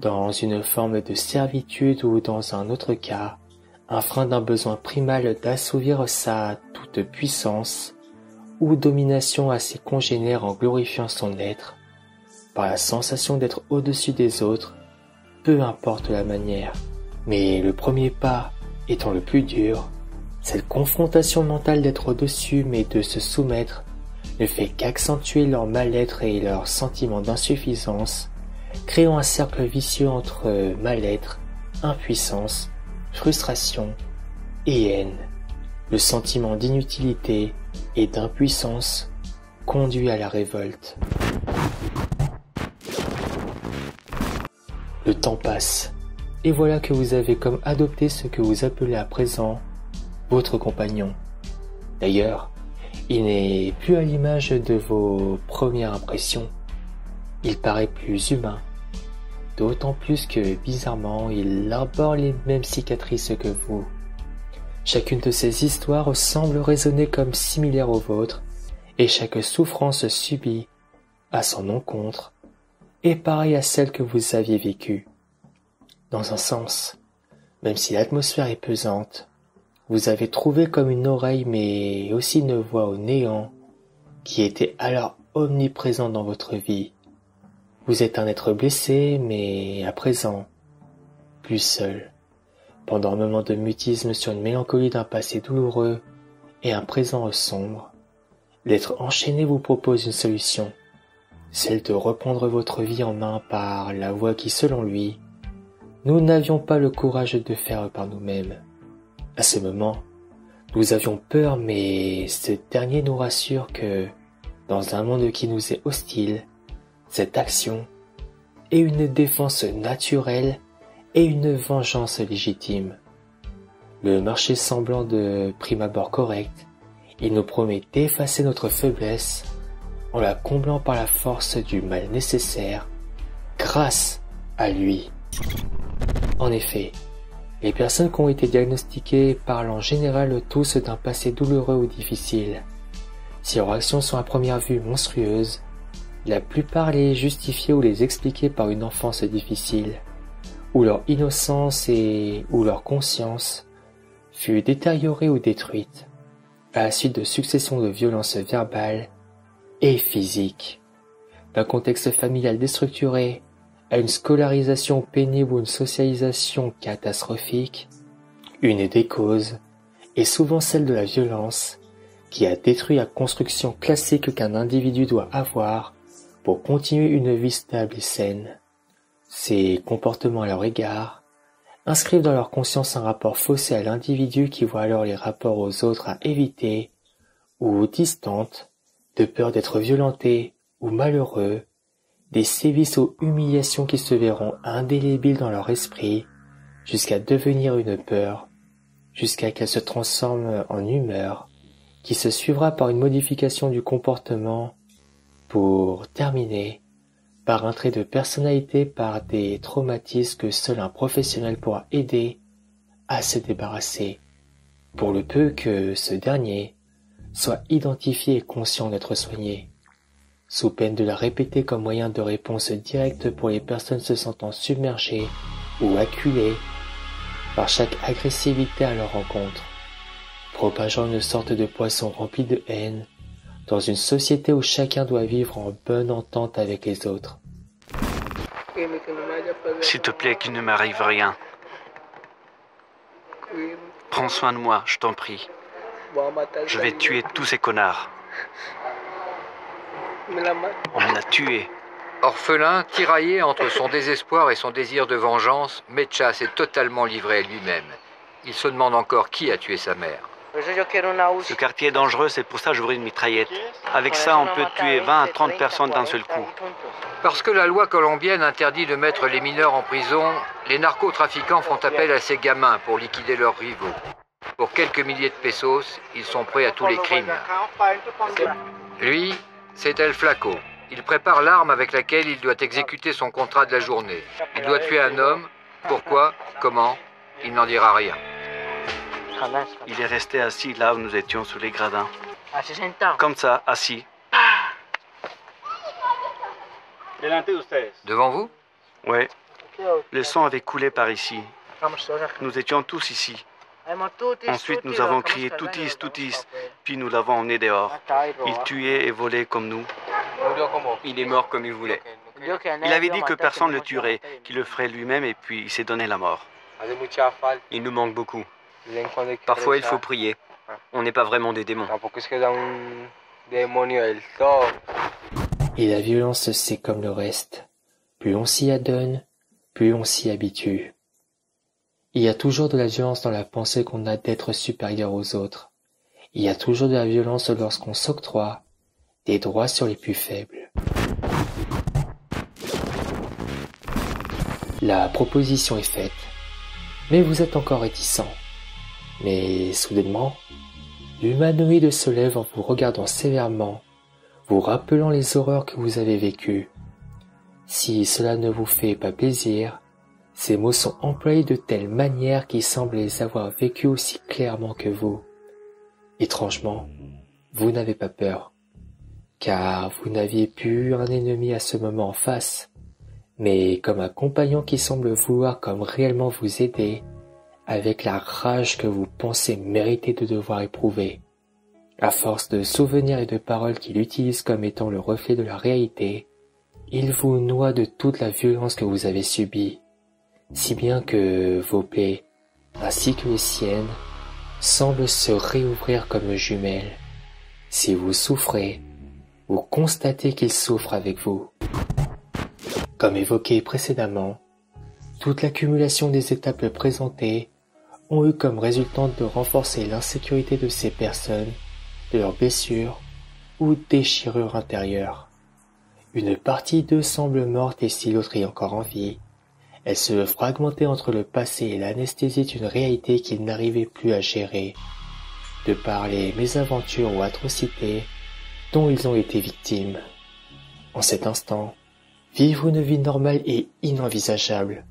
dans une forme de servitude ou dans un autre cas, un frein d'un besoin primal d'assouvir sa toute puissance ou domination à ses congénères en glorifiant son être, par la sensation d'être au-dessus des autres, peu importe la manière. Mais le premier pas étant le plus dur, cette confrontation mentale d'être au-dessus mais de se soumettre ne fait qu'accentuer leur mal-être et leur sentiment d'insuffisance, créant un cercle vicieux entre mal-être, impuissance, frustration et haine. Le sentiment d'inutilité et d'impuissance conduit à la révolte. Le temps passe, et voilà que vous avez comme adopté ce que vous appelez à présent votre compagnon. D'ailleurs, il n'est plus à l'image de vos premières impressions. Il paraît plus humain, d'autant plus que, bizarrement, il arbore les mêmes cicatrices que vous. Chacune de ces histoires semble résonner comme similaire aux vôtres, et chaque souffrance subie, à son encontre, est pareille à celle que vous aviez vécue. Dans un sens, même si l'atmosphère est pesante, vous avez trouvé comme une oreille mais aussi une voix au néant qui était alors omniprésent dans votre vie. Vous êtes un être blessé mais à présent plus seul. Pendant un moment de mutisme sur une mélancolie d'un passé douloureux et un présent sombre, l'être enchaîné vous propose une solution, celle de reprendre votre vie en main par la voie qui, selon lui, nous n'avions pas le courage de faire par nous-mêmes. À ce moment, nous avions peur, mais ce dernier nous rassure que, dans un monde qui nous est hostile, cette action est une défense naturelle et une vengeance légitime. Le marché semblant de prime abord correct, il nous promet d'effacer notre faiblesse en la comblant par la force du mal nécessaire grâce à lui. En effet, les personnes qui ont été diagnostiquées parlent en général tous d'un passé douloureux ou difficile. Si leurs actions sont à première vue monstrueuses, la plupart les justifiaient ou les expliquaient par une enfance difficile, où leur innocence ou leur conscience fut détériorée ou détruite, à la suite de successions de violences verbales et physiques, d'un contexte familial déstructuré à une scolarisation pénible ou une socialisation catastrophique. Une des causes est souvent celle de la violence qui a détruit la construction classique qu'un individu doit avoir pour continuer une vie stable et saine. Ces comportements à leur égard inscrivent dans leur conscience un rapport faussé à l'individu qui voit alors les rapports aux autres à éviter ou distantes, de peur d'être violenté ou malheureux, des sévices ou humiliations qui se verront indélébiles dans leur esprit jusqu'à devenir une peur, jusqu'à qu'elle se transforme en humeur, qui se suivra par une modification du comportement pour terminer par un trait de personnalité, par des traumatismes que seul un professionnel pourra aider à se débarrasser, pour le peu que ce dernier soit identifié et conscient d'être soigné, sous peine de la répéter comme moyen de réponse directe pour les personnes se sentant submergées ou acculées par chaque agressivité à leur rencontre, propageant une sorte de poisson rempli de haine dans une société où chacun doit vivre en bonne entente avec les autres. S'il te plaît, qu'il ne m'arrive rien. Prends soin de moi, je t'en prie. Je vais tuer tous ces connards. On me l'a tué. Orphelin, tiraillé entre son désespoir et son désir de vengeance, Mecha s'est totalement livré à lui-même. Il se demande encore qui a tué sa mère. Ce quartier est dangereux, c'est pour ça que j'ouvre une mitraillette. Avec ça, on peut tuer 20 à 30 personnes d'un seul coup. Parce que la loi colombienne interdit de mettre les mineurs en prison, les narcotrafiquants font appel à ces gamins pour liquider leurs rivaux. Pour quelques milliers de pesos, ils sont prêts à tous les crimes. Lui, c'est El Flaco. Il prépare l'arme avec laquelle il doit exécuter son contrat de la journée. Il doit tuer un homme. Pourquoi? Comment? Il n'en dira rien. Il est resté assis là où nous étions sous les gradins. Comme ça, assis. Devant vous? Ouais. Le sang avait coulé par ici. Nous étions tous ici. Ensuite, nous avons crié « Toutis, Toutis », puis nous l'avons emmené dehors. Il tuait et volait comme nous. Il est mort comme il voulait. Il avait dit que personne ne le tuerait, qu'il le ferait lui-même et puis il s'est donné la mort. Il nous manque beaucoup. Parfois, il faut prier. On n'est pas vraiment des démons. Et la violence, c'est comme le reste. Plus on s'y adonne, plus on s'y habitue. Il y a toujours de la violence dans la pensée qu'on a d'être supérieur aux autres. Il y a toujours de la violence lorsqu'on s'octroie des droits sur les plus faibles. La proposition est faite, mais vous êtes encore réticent. Mais soudainement, l'humanoïde se lève en vous regardant sévèrement, vous rappelant les horreurs que vous avez vécues. Si cela ne vous fait pas plaisir, ces mots sont employés de telle manière qu'ils semblent les avoir vécus aussi clairement que vous. Étrangement, vous n'avez pas peur, car vous n'aviez plus un ennemi à ce moment en face, mais comme un compagnon qui semble vouloir comme réellement vous aider, avec la rage que vous pensez mériter de devoir éprouver. À force de souvenirs et de paroles qu'il utilise comme étant le reflet de la réalité, il vous noie de toute la violence que vous avez subie, si bien que vos plaies, ainsi que les siennes, semblent se réouvrir comme jumelles. Si vous souffrez, vous constatez qu'il souffre avec vous. Comme évoqué précédemment, toute l'accumulation des étapes présentées ont eu comme résultante de renforcer l'insécurité de ces personnes, de leurs blessures ou déchirures intérieures. Une partie d'eux semble morte et si l'autre est encore en vie, elle se fragmentait entre le passé et l'anesthésie d'une réalité qu'ils n'arrivaient plus à gérer, de par les mésaventures ou atrocités dont ils ont été victimes. En cet instant, vivre une vie normale est inenvisageable,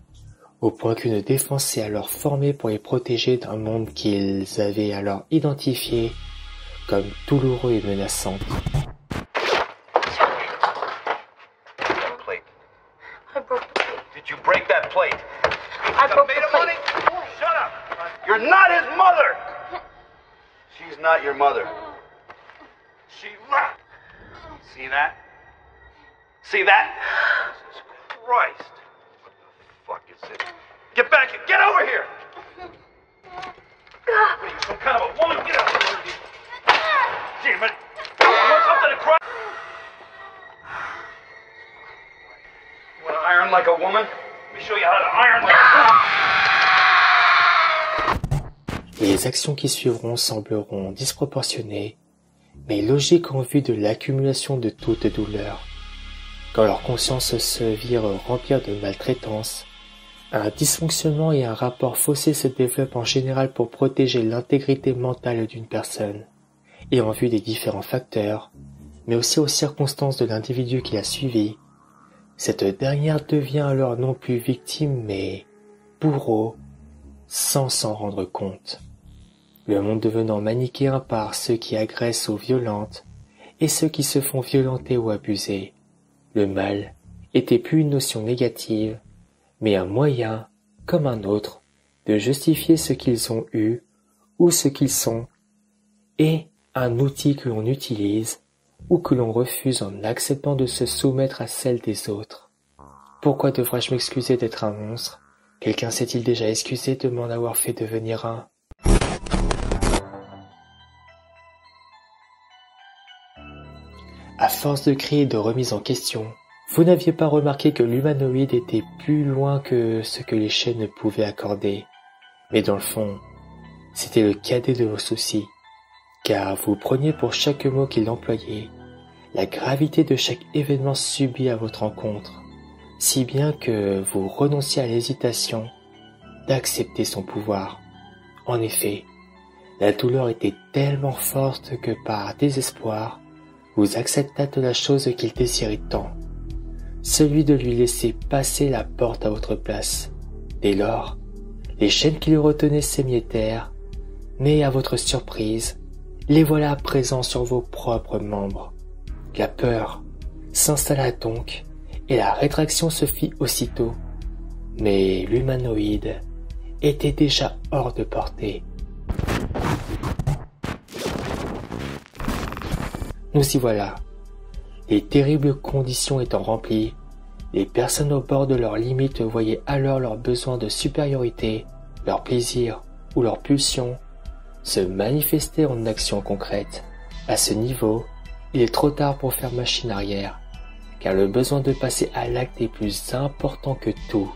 au point qu'une défense s'est alors formée pour les protéger d'un monde qu'ils avaient alors identifié comme douloureux et menaçant. Did you break that plate? I broke the plate. Shut up! You're not his mother! She's not your mother. She left. See that? See that? Jesus Christ. What the fuck is it? Get back here. Get over here! What are you, some kind of a woman? Get out of here. Damn it. You want something to cry? You want to iron like a woman? Les actions qui suivront sembleront disproportionnées, mais logiques en vue de l'accumulation de toute douleur. Quand leurs consciences se virent remplir de maltraitance, un dysfonctionnement et un rapport faussé se développent en général pour protéger l'intégrité mentale d'une personne, et en vue des différents facteurs, mais aussi aux circonstances de l'individu qui l'a suivi. Cette dernière devient alors non plus victime, mais bourreau, sans s'en rendre compte. Le monde devenant manichéen par ceux qui agressent ou violentent, et ceux qui se font violenter ou abuser. Le mal était plus une notion négative, mais un moyen, comme un autre, de justifier ce qu'ils ont eu ou ce qu'ils sont, et un outil que l'on utilise ou que l'on refuse en acceptant de se soumettre à celle des autres. Pourquoi devrais-je m'excuser d'être un monstre? Quelqu'un s'est-il déjà excusé de m'en avoir fait devenir un? À force de cris et de remises en question, vous n'aviez pas remarqué que l'humanoïde était plus loin que ce que les chaînes ne pouvaient accorder. Mais dans le fond, c'était le cadet de vos soucis, car vous preniez pour chaque mot qu'il employait la gravité de chaque événement subi à votre encontre, si bien que vous renonciez à l'hésitation d'accepter son pouvoir. En effet, la douleur était tellement forte que par désespoir, vous acceptâtes la chose qu'il désirait tant, celui de lui laisser passer la porte à votre place. Dès lors, les chaînes qui le retenaient s'émiettèrent, mais à votre surprise, les voilà présents sur vos propres membres. La peur s'installa donc, et la rétraction se fit aussitôt. Mais l'humanoïde était déjà hors de portée. Nous y voilà. Les terribles conditions étant remplies, les personnes au bord de leurs limites voyaient alors leurs besoins de supériorité, leur plaisir ou leur pulsion se manifester en actions concrètes. À ce niveau, il est trop tard pour faire machine arrière, car le besoin de passer à l'acte est plus important que tout,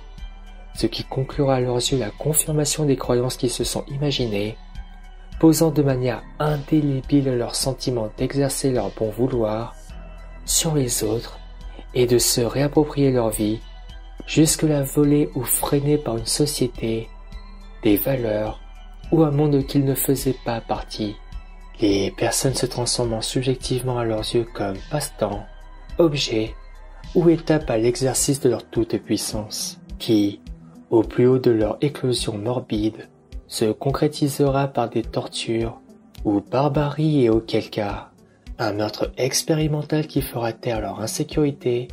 ce qui conclura à leurs yeux la confirmation des croyances qu'ils se sont imaginées, posant de manière indélébile leur sentiment d'exercer leur bon vouloir sur les autres et de se réapproprier leur vie, jusque-là volée ou freinée par une société, des valeurs ou un monde qu'ils ne faisaient pas partie. Les personnes se transformant subjectivement à leurs yeux comme passe-temps, objets ou étapes à l'exercice de leur toute-puissance, qui, au plus haut de leur éclosion morbide, se concrétisera par des tortures ou barbarie et auquel cas, un meurtre expérimental qui fera taire leur insécurité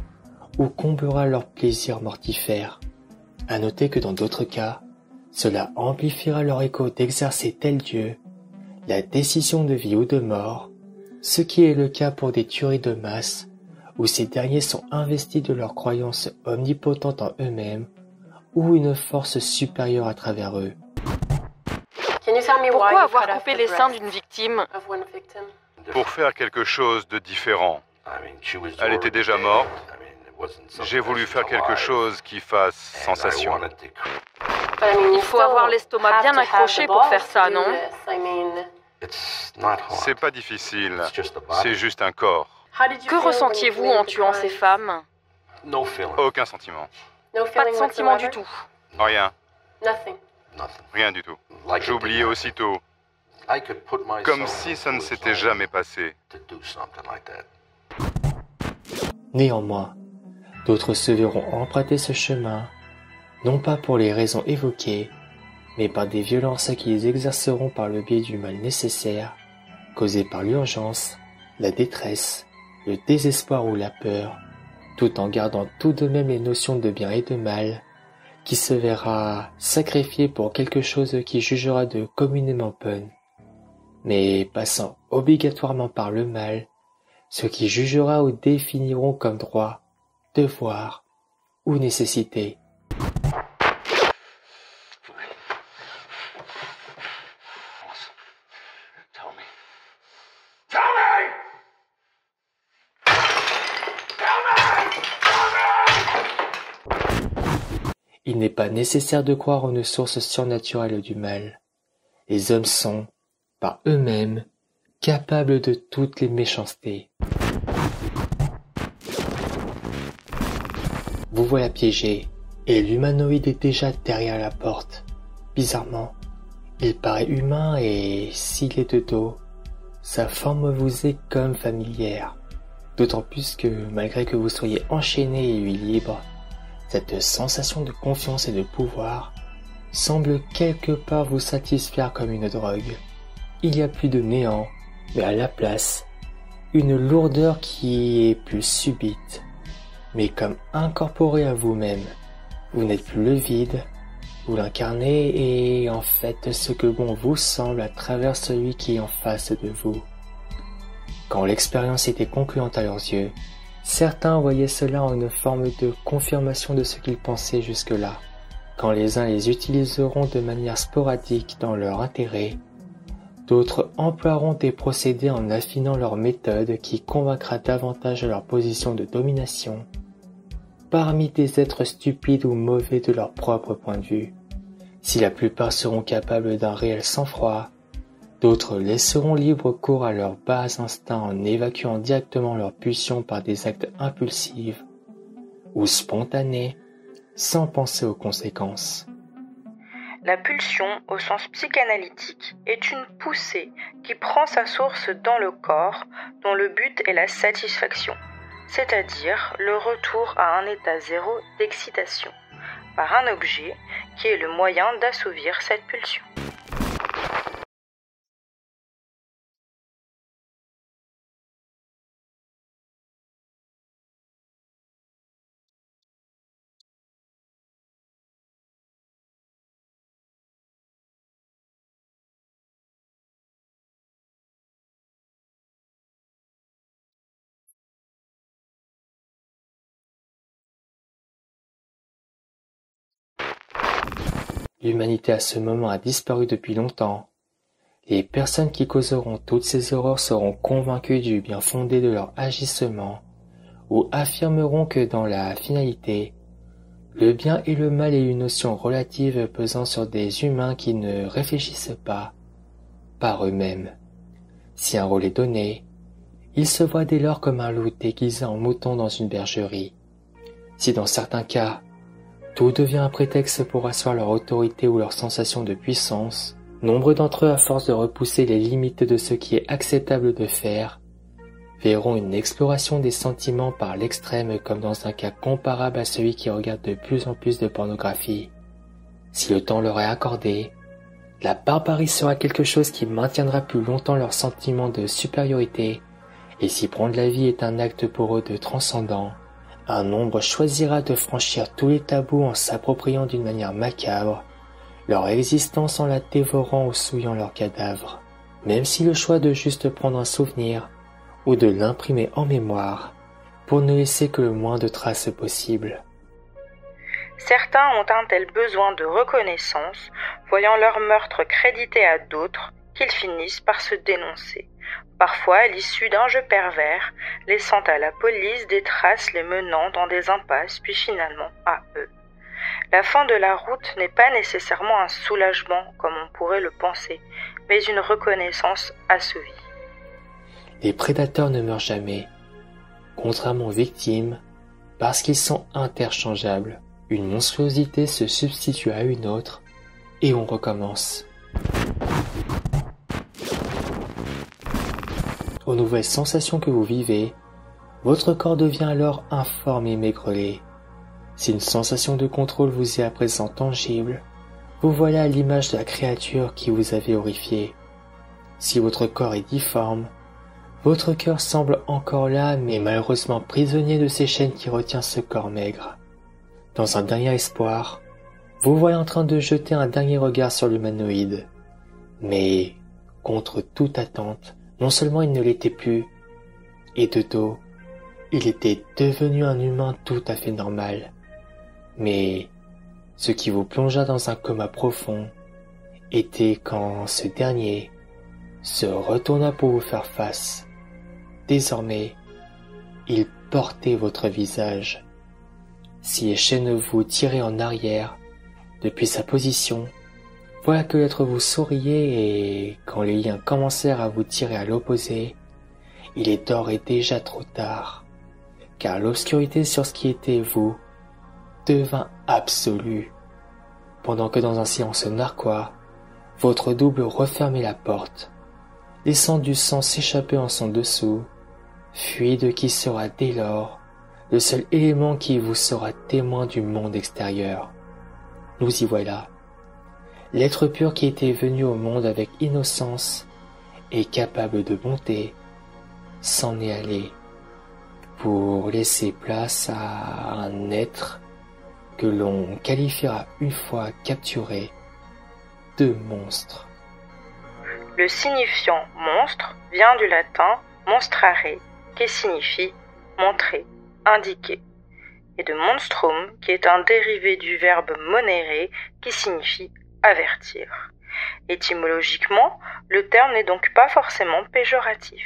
ou comblera leur plaisir mortifère. À noter que dans d'autres cas, cela amplifiera leur écho d'exercer tel Dieu la décision de vie ou de mort, ce qui est le cas pour des tueries de masse où ces derniers sont investis de leur croyance omnipotente en eux-mêmes ou une force supérieure à travers eux. Pourquoi avoir coupé les seins d'une victime? Pour faire quelque chose de différent. Elle était déjà morte. J'ai voulu faire quelque chose qui fasse sensation. Il faut avoir l'estomac bien accroché pour faire ça, non? C'est pas difficile, c'est juste un corps. Que ressentiez-vous en tuant ces femmes? Aucun sentiment. Pas de sentiment du tout. Rien. Rien du tout. J'ai oublié aussitôt. Comme si ça ne s'était jamais passé. Néanmoins, d'autres se verront emprunter ce chemin, non pas pour les raisons évoquées, mais par des violences qu'ils exerceront par le biais du mal nécessaire, causé par l'urgence, la détresse, le désespoir ou la peur, tout en gardant tout de même les notions de bien et de mal, qui se verra sacrifié pour quelque chose qui jugera de communément bonne, mais passant obligatoirement par le mal, ce qui jugera ou définiront comme droit, devoir ou nécessité. Il n'est pas nécessaire de croire en une source surnaturelle du mal. Les hommes sont, par eux-mêmes, capables de toutes les méchancetés. Vous voilà piégé, et l'humanoïde est déjà derrière la porte. Bizarrement, il paraît humain et, s'il est de dos, sa forme vous est comme familière. D'autant plus que, malgré que vous soyez enchaîné et lui libre, cette sensation de confiance et de pouvoir semble quelque part vous satisfaire comme une drogue. Il n'y a plus de néant, mais à la place, une lourdeur qui est plus subite, mais comme incorporée à vous-même. Vous n'êtes plus le vide, vous l'incarnez et en faites ce que bon vous semble à travers celui qui est en face de vous. Quand l'expérience était concluante à leurs yeux, certains voyaient cela en une forme de confirmation de ce qu'ils pensaient jusque-là. Quand les uns les utiliseront de manière sporadique dans leur intérêt, d'autres emploieront des procédés en affinant leur méthode qui convaincra davantage leur position de domination parmi des êtres stupides ou mauvais de leur propre point de vue. Si la plupart seront capables d'un réel sang-froid, d'autres laisseront libre cours à leurs bas instincts en évacuant directement leurs pulsions par des actes impulsifs ou spontanés sans penser aux conséquences. La pulsion, au sens psychanalytique, est une poussée qui prend sa source dans le corps, dont le but est la satisfaction, c'est-à-dire le retour à un état zéro d'excitation, par un objet qui est le moyen d'assouvir cette pulsion. L'humanité à ce moment a disparu depuis longtemps. Les personnes qui causeront toutes ces horreurs seront convaincues du bien fondé de leur agissement ou affirmeront que dans la finalité, le bien et le mal est une notion relative pesant sur des humains qui ne réfléchissent pas par eux-mêmes. Si un rôle est donné, ils se voient dès lors comme un loup déguisé en mouton dans une bergerie. Si dans certains cas, tout devient un prétexte pour asseoir leur autorité ou leur sensation de puissance, nombre d'entre eux, à force de repousser les limites de ce qui est acceptable de faire, verront une exploration des sentiments par l'extrême comme dans un cas comparable à celui qui regarde de plus en plus de pornographie. Si le temps leur est accordé, la barbarie sera quelque chose qui maintiendra plus longtemps leur sentiment de supériorité, et si prendre la vie est un acte pour eux de transcendant, un nombre choisira de franchir tous les tabous en s'appropriant d'une manière macabre leur existence en la dévorant ou souillant leurs cadavres, même si le choix de juste prendre un souvenir ou de l'imprimer en mémoire pour ne laisser que le moins de traces possible. Certains ont un tel besoin de reconnaissance, voyant leur meurtre crédité à d'autres, qu'ils finissent par se dénoncer, parfois à l'issue d'un jeu pervers, laissant à la police des traces les menant dans des impasses, puis finalement à eux. La fin de la route n'est pas nécessairement un soulagement, comme on pourrait le penser, mais une reconnaissance assouvie. Les prédateurs ne meurent jamais, contrairement aux victimes, parce qu'ils sont interchangeables. Une monstruosité se substitue à une autre, et on recommence. Aux nouvelles sensations que vous vivez, votre corps devient alors informe et maigrelet. Si une sensation de contrôle vous est à présent tangible, vous voilà à l'image de la créature qui vous avait horrifié. Si votre corps est difforme, votre cœur semble encore là, mais malheureusement prisonnier de ces chaînes qui retient ce corps maigre. Dans un dernier espoir, vous voyez en train de jeter un dernier regard sur l'humanoïde. Mais, contre toute attente, non seulement il ne l'était plus, et de dos, il était devenu un humain tout à fait normal. Mais ce qui vous plongea dans un coma profond était quand ce dernier se retourna pour vous faire face. Désormais, il portait votre visage. Si les chaînes vous tiraient en arrière, Depuis sa position, voilà que l'être vous souriait et quand les liens commencèrent à vous tirer à l'opposé, il est d'ores et déjà trop tard, car l'obscurité sur ce qui était vous devint absolue, pendant que dans un silence narquois, votre double refermait la porte, laissant du sang s'échapper en son dessous, fluide qui sera dès lors le seul élément qui vous sera témoin du monde extérieur. Nous y voilà. L'être pur qui était venu au monde avec innocence et capable de bonté s'en est allé pour laisser place à un être que l'on qualifiera une fois capturé de monstre. Le signifiant monstre vient du latin monstrare, qui signifie montrer, indiquer, et de monstrum, qui est un dérivé du verbe monere, qui signifie avertir. Étymologiquement, le terme n'est donc pas forcément péjoratif.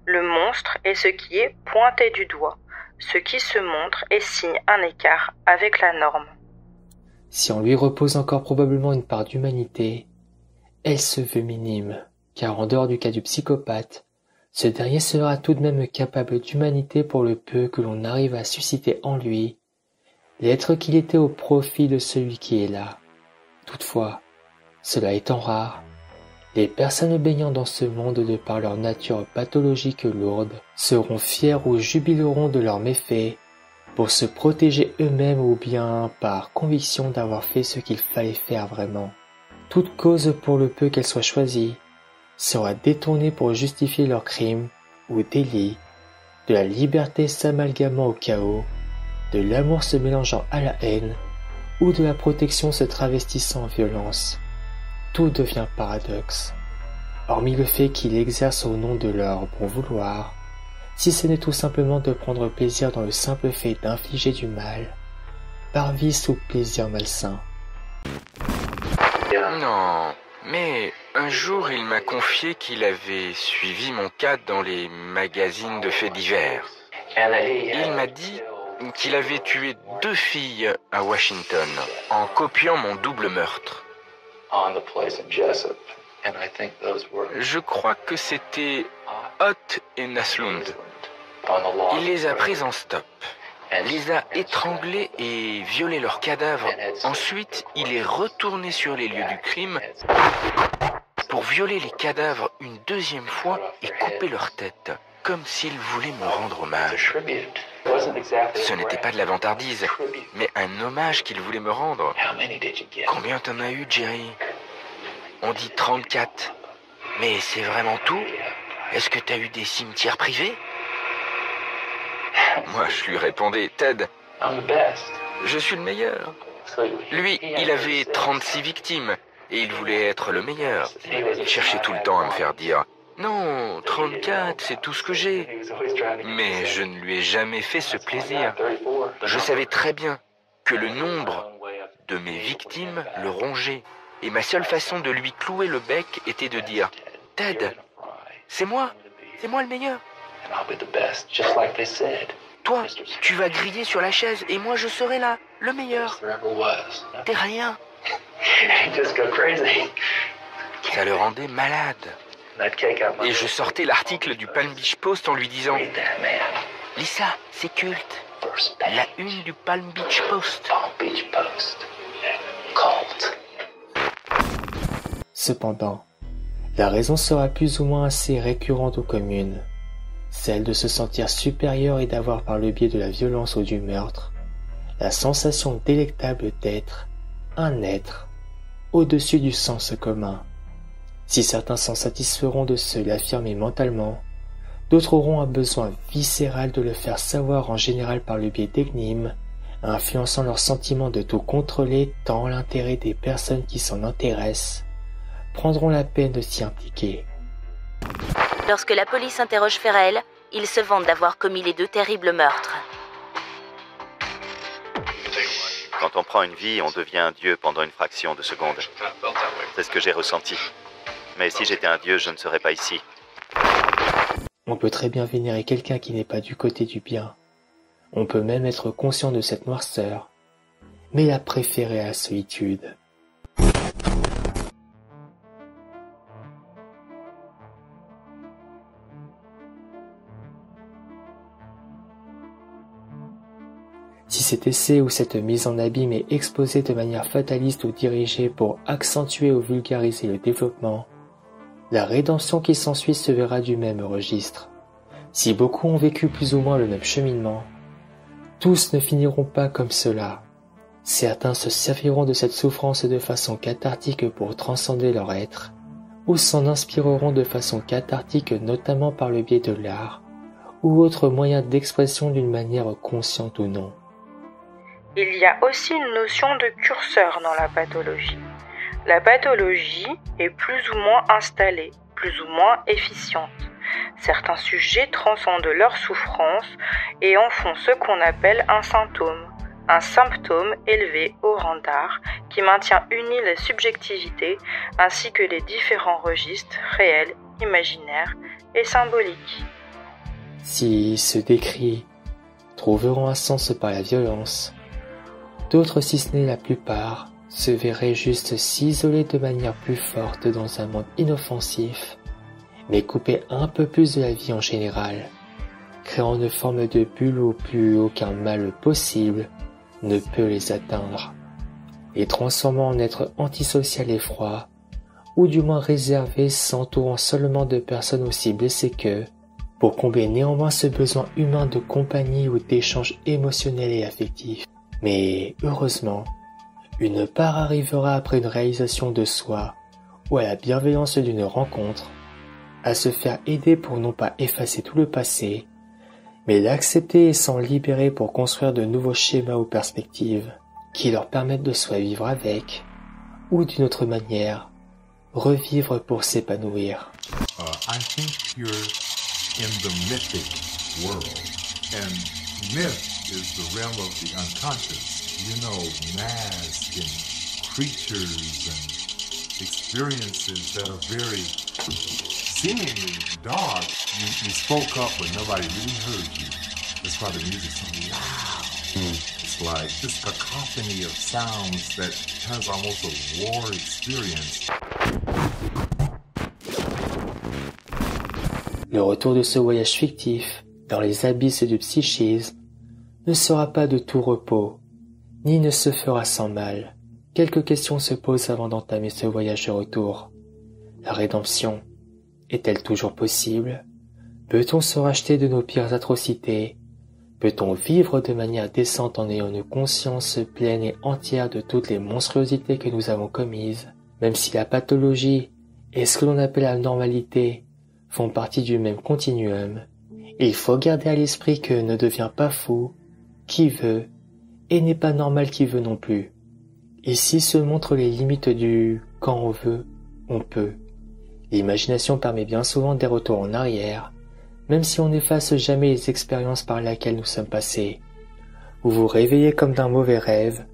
Le monstre est ce qui est pointé du doigt, ce qui se montre et signe un écart avec la norme. Si en lui repose encore probablement une part d'humanité, elle se veut minime, car en dehors du cas du psychopathe, ce dernier sera tout de même capable d'humanité pour le peu que l'on arrive à susciter en lui l'être qu'il était au profit de celui qui est là. Toutefois, cela étant rare, les personnes baignant dans ce monde de par leur nature pathologique lourde seront fiers ou jubileront de leurs méfaits pour se protéger eux-mêmes ou bien par conviction d'avoir fait ce qu'il fallait faire vraiment. Toute cause, pour le peu qu'elle soit choisie, sera détournée pour justifier leurs crimes ou délits, de la liberté s'amalgamant au chaos, de l'amour se mélangeant à la haine, ou de la protection se travestissant en violence. Tout devient paradoxe, hormis le fait qu'ils exercent au nom de leur bon vouloir, si ce n'est tout simplement de prendre plaisir dans le simple fait d'infliger du mal, par vice ou plaisir malsain. Non, mais un jour il m'a confié qu'il avait suivi mon cas dans les magazines de faits divers. Il m'a dit qu'il avait tué 2 filles à Washington en copiant mon double meurtre. Je crois que c'était Ott et Naslund. Il les a prises en stop, les a étranglées et violé leurs cadavres. Ensuite, il est retourné sur les lieux du crime pour violer les cadavres une 2e fois et couper leur tête, comme s'il voulait me rendre hommage. Ce n'était pas de la vantardise, mais un hommage qu'il voulait me rendre. Combien t'en as eu, Jerry? On dit 34. Mais c'est vraiment tout? Est-ce que t'as eu des cimetières privés? Moi, je lui répondais, Ted, je suis le meilleur. Lui, il avait 36 victimes, et il voulait être le meilleur. Il cherchait tout le temps à me faire dire, non, 34, c'est tout ce que j'ai. Mais je ne lui ai jamais fait ce plaisir. Je savais très bien que le nombre de mes victimes le rongeait. Et ma seule façon de lui clouer le bec était de dire, Ted, c'est moi le meilleur. Toi, tu vas griller sur la chaise et moi je serai là, le meilleur. T'es rien. Ça le rendait malade. Et je sortais l'article du Palm Beach Post en lui disant, Lisa, c'est culte. La une du Palm Beach Post. Cependant, la raison sera plus ou moins assez récurrente aux communes, celle de se sentir supérieur et d'avoir par le biais de la violence ou du meurtre, la sensation délectable d'être un être au-dessus du sens commun. Si certains s'en satisferont de se l'affirmer mentalement, d'autres auront un besoin viscéral de le faire savoir en général par le biais d'énigmes, influençant leur sentiment de tout contrôler tant l'intérêt des personnes qui s'en intéressent prendront la peine de s'y impliquer. Lorsque la police interroge Ferrell, il se vante d'avoir commis les 2 terribles meurtres. Quand on prend une vie, on devient un dieu pendant une fraction de seconde. C'est ce que j'ai ressenti. Mais si j'étais un dieu, je ne serais pas ici. On peut très bien vénérer quelqu'un qui n'est pas du côté du bien. On peut même être conscient de cette noirceur. mais l'a préféré à la solitude. Si cet essai ou cette mise en abîme est exposée de manière fataliste ou dirigée pour accentuer ou vulgariser le développement, la rédemption qui s'ensuit se verra du même registre. Si beaucoup ont vécu plus ou moins le même cheminement, tous ne finiront pas comme cela. Certains se serviront de cette souffrance de façon cathartique pour transcender leur être, ou s'en inspireront de façon cathartique notamment par le biais de l'art, ou autre moyen d'expression d'une manière consciente ou non. Il y a aussi une notion de curseur dans la pathologie. La pathologie est plus ou moins installée, plus ou moins efficiente. Certains sujets transcendent leur souffrance et en font ce qu'on appelle un symptôme élevé au rang d'art qui maintient unie la subjectivité ainsi que les différents registres réels, imaginaires et symboliques. Si ce décrit trouveront un sens par la violence, d'autres, si ce n'est la plupart, se verraient juste s'isoler de manière plus forte dans un monde inoffensif, mais coupé un peu plus de la vie en général, créant une forme de bulle où plus aucun mal possible ne peut les atteindre, et transformant en être antisocial et froid, ou du moins réservé, s'entourant seulement de personnes aussi blessées qu'eux, pour combler néanmoins ce besoin humain de compagnie ou d'échange émotionnel et affectif. Mais heureusement, une part arrivera après une réalisation de soi ou à la bienveillance d'une rencontre, à se faire aider pour non pas effacer tout le passé, mais l'accepter et s'en libérer pour construire de nouveaux schémas ou perspectives qui leur permettent de soit vivre avec, ou d'une autre manière, revivre pour s'épanouir. I think you're in the mythic world, and myth is the realm of the unconscious. You know, masks and creatures and experiences that are very seemingly dark. You spoke up, but nobody really heard you. That's why the music's so loud. It's like this cacophony of sounds that has almost a war experience. Le retour de ce voyage fictif dans les abysses du psychisme ne sera pas de tout repos, ni ne se fera sans mal. Quelques questions se posent avant d'entamer ce voyage de retour. La rédemption est-elle toujours possible? Peut-on se racheter de nos pires atrocités? Peut-on vivre de manière décente en ayant une conscience pleine et entière de toutes les monstruosités que nous avons commises? Même si la pathologie et ce que l'on appelle la normalité font partie du même continuum, il faut garder à l'esprit que ne devient pas fou qui veut, et n'est pas normal qui veut non plus. Ici se montrent les limites du « quand on veut, on peut ». L'imagination permet bien souvent des retours en arrière, même si on n'efface jamais les expériences par lesquelles nous sommes passés. Vous vous réveillez comme d'un mauvais rêve,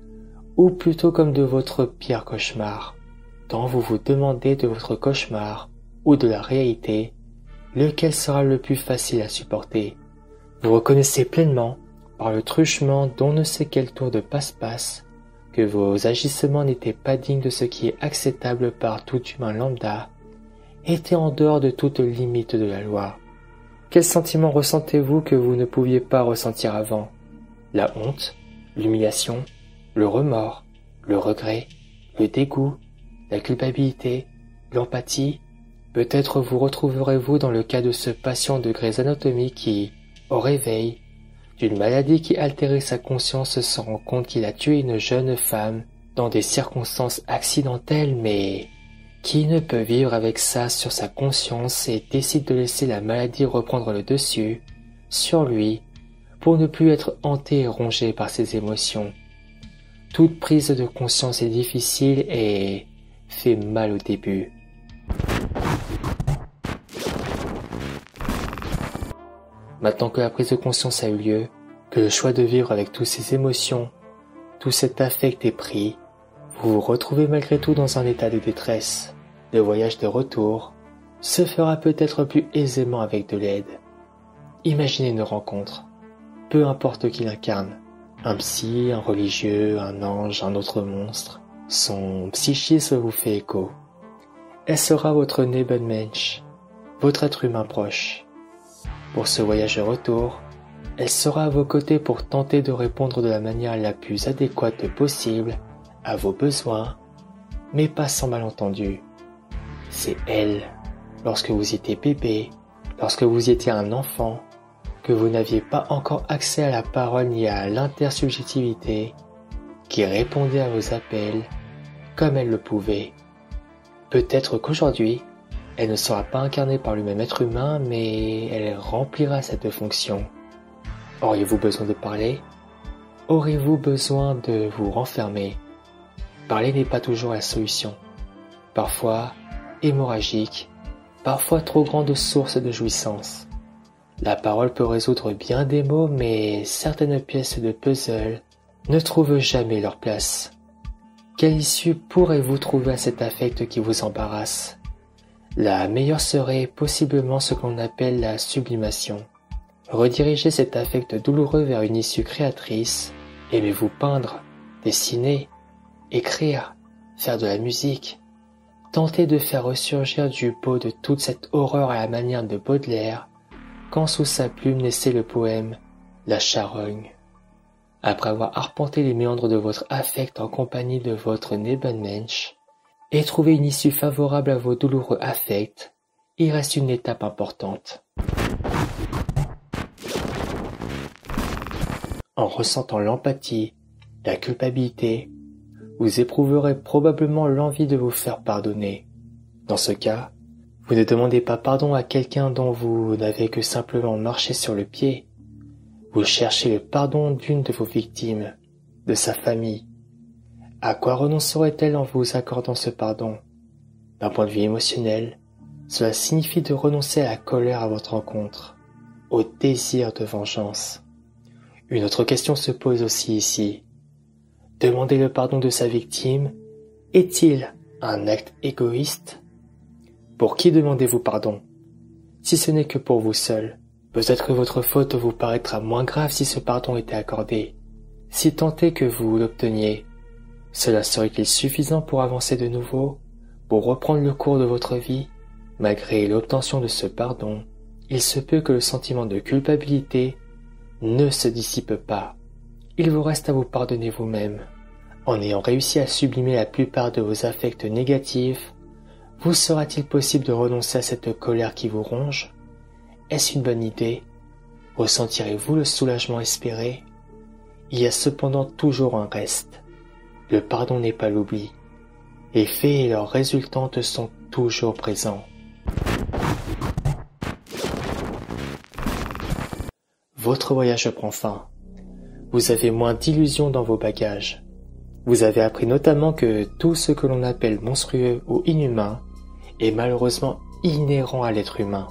ou plutôt comme de votre pire cauchemar, tant vous vous demandez de votre cauchemar, ou de la réalité, lequel sera le plus facile à supporter. Vous reconnaissez pleinement, par le truchement d'on ne sait quel tour de passe-passe, que vos agissements n'étaient pas dignes de ce qui est acceptable par tout humain lambda, étaient en dehors de toute limite de la loi. Quel sentiment ressentez-vous que vous ne pouviez pas ressentir avant? La honte, l'humiliation, le remords, le regret, le dégoût, la culpabilité, l'empathie? Peut-être vous retrouverez-vous dans le cas de ce patient de Grey's Anatomy qui, au réveil, d'une maladie qui altérait sa conscience, se rend compte qu'il a tué une jeune femme dans des circonstances accidentelles, mais qui ne peut vivre avec ça sur sa conscience et décide de laisser la maladie reprendre le dessus sur lui pour ne plus être hanté et rongé par ses émotions. Toute prise de conscience est difficile et fait mal au début. Maintenant que la prise de conscience a eu lieu, que le choix de vivre avec toutes ces émotions, tout cet affect est pris, vous vous retrouvez malgré tout dans un état de détresse. Le voyage de retour se fera peut-être plus aisément avec de l'aide. Imaginez une rencontre, peu importe qui l'incarne, Un psy, un religieux, un ange, un autre monstre. Son psychisme vous fait écho. Elle sera votre Nebenmensch, votre être humain proche. Pour ce voyage de retour, elle sera à vos côtés pour tenter de répondre de la manière la plus adéquate possible à vos besoins, mais pas sans malentendu. C'est elle, lorsque vous étiez bébé, lorsque vous étiez un enfant, que vous n'aviez pas encore accès à la parole ni à l'intersubjectivité, qui répondait à vos appels comme elle le pouvait. Peut-être qu'aujourd'hui, elle ne sera pas incarnée par le même être humain, mais elle remplira cette fonction. Auriez-vous besoin de parler? Aurez-vous besoin de vous renfermer? Parler n'est pas toujours la solution. Parfois hémorragique, parfois trop grande source de jouissance. La parole peut résoudre bien des maux, mais certaines pièces de puzzle ne trouvent jamais leur place. Quelle issue pourrez-vous trouver à cet affect qui vous embarrasse? La meilleure serait possiblement ce qu'on appelle la sublimation. Redirigez cet affect douloureux vers une issue créatrice. Aimez-vous peindre, dessiner, écrire, faire de la musique? Tentez de faire ressurgir du beau de toute cette horreur à la manière de Baudelaire, quand sous sa plume naissait le poème « La charogne ». Après avoir arpenté les méandres de votre affect en compagnie de votre Nebenmensch, et trouvé une issue favorable à vos douloureux affects, il reste une étape importante. En ressentant l'empathie, la culpabilité, vous éprouverez probablement l'envie de vous faire pardonner. Dans ce cas, vous ne demandez pas pardon à quelqu'un dont vous n'avez que simplement marché sur le pied. Vous cherchez le pardon d'une de vos victimes, de sa famille. À quoi renoncerait-elle en vous accordant ce pardon? D'un point de vue émotionnel, cela signifie de renoncer à la colère à votre encontre, au désir de vengeance. Une autre question se pose aussi ici. Demander le pardon de sa victime est-il un acte égoïste? Pour qui demandez-vous pardon? Si ce n'est que pour vous seul, peut-être que votre faute vous paraîtra moins grave si ce pardon était accordé. Si tant est que vous l'obteniez, cela serait-il suffisant pour avancer de nouveau, pour reprendre le cours de votre vie? Malgré l'obtention de ce pardon, il se peut que le sentiment de culpabilité ne se dissipe pas. Il vous reste à vous pardonner vous-même. En ayant réussi à sublimer la plupart de vos affects négatifs, vous sera-t-il possible de renoncer à cette colère qui vous ronge? Est-ce une bonne idée? Ressentirez-vous le soulagement espéré? Il y a cependant toujours un reste. Le pardon n'est pas l'oubli. Les faits et leurs résultantes sont toujours présents. Votre voyage prend fin. Vous avez moins d'illusions dans vos bagages. Vous avez appris notamment que tout ce que l'on appelle monstrueux ou inhumain est malheureusement inhérent à l'être humain.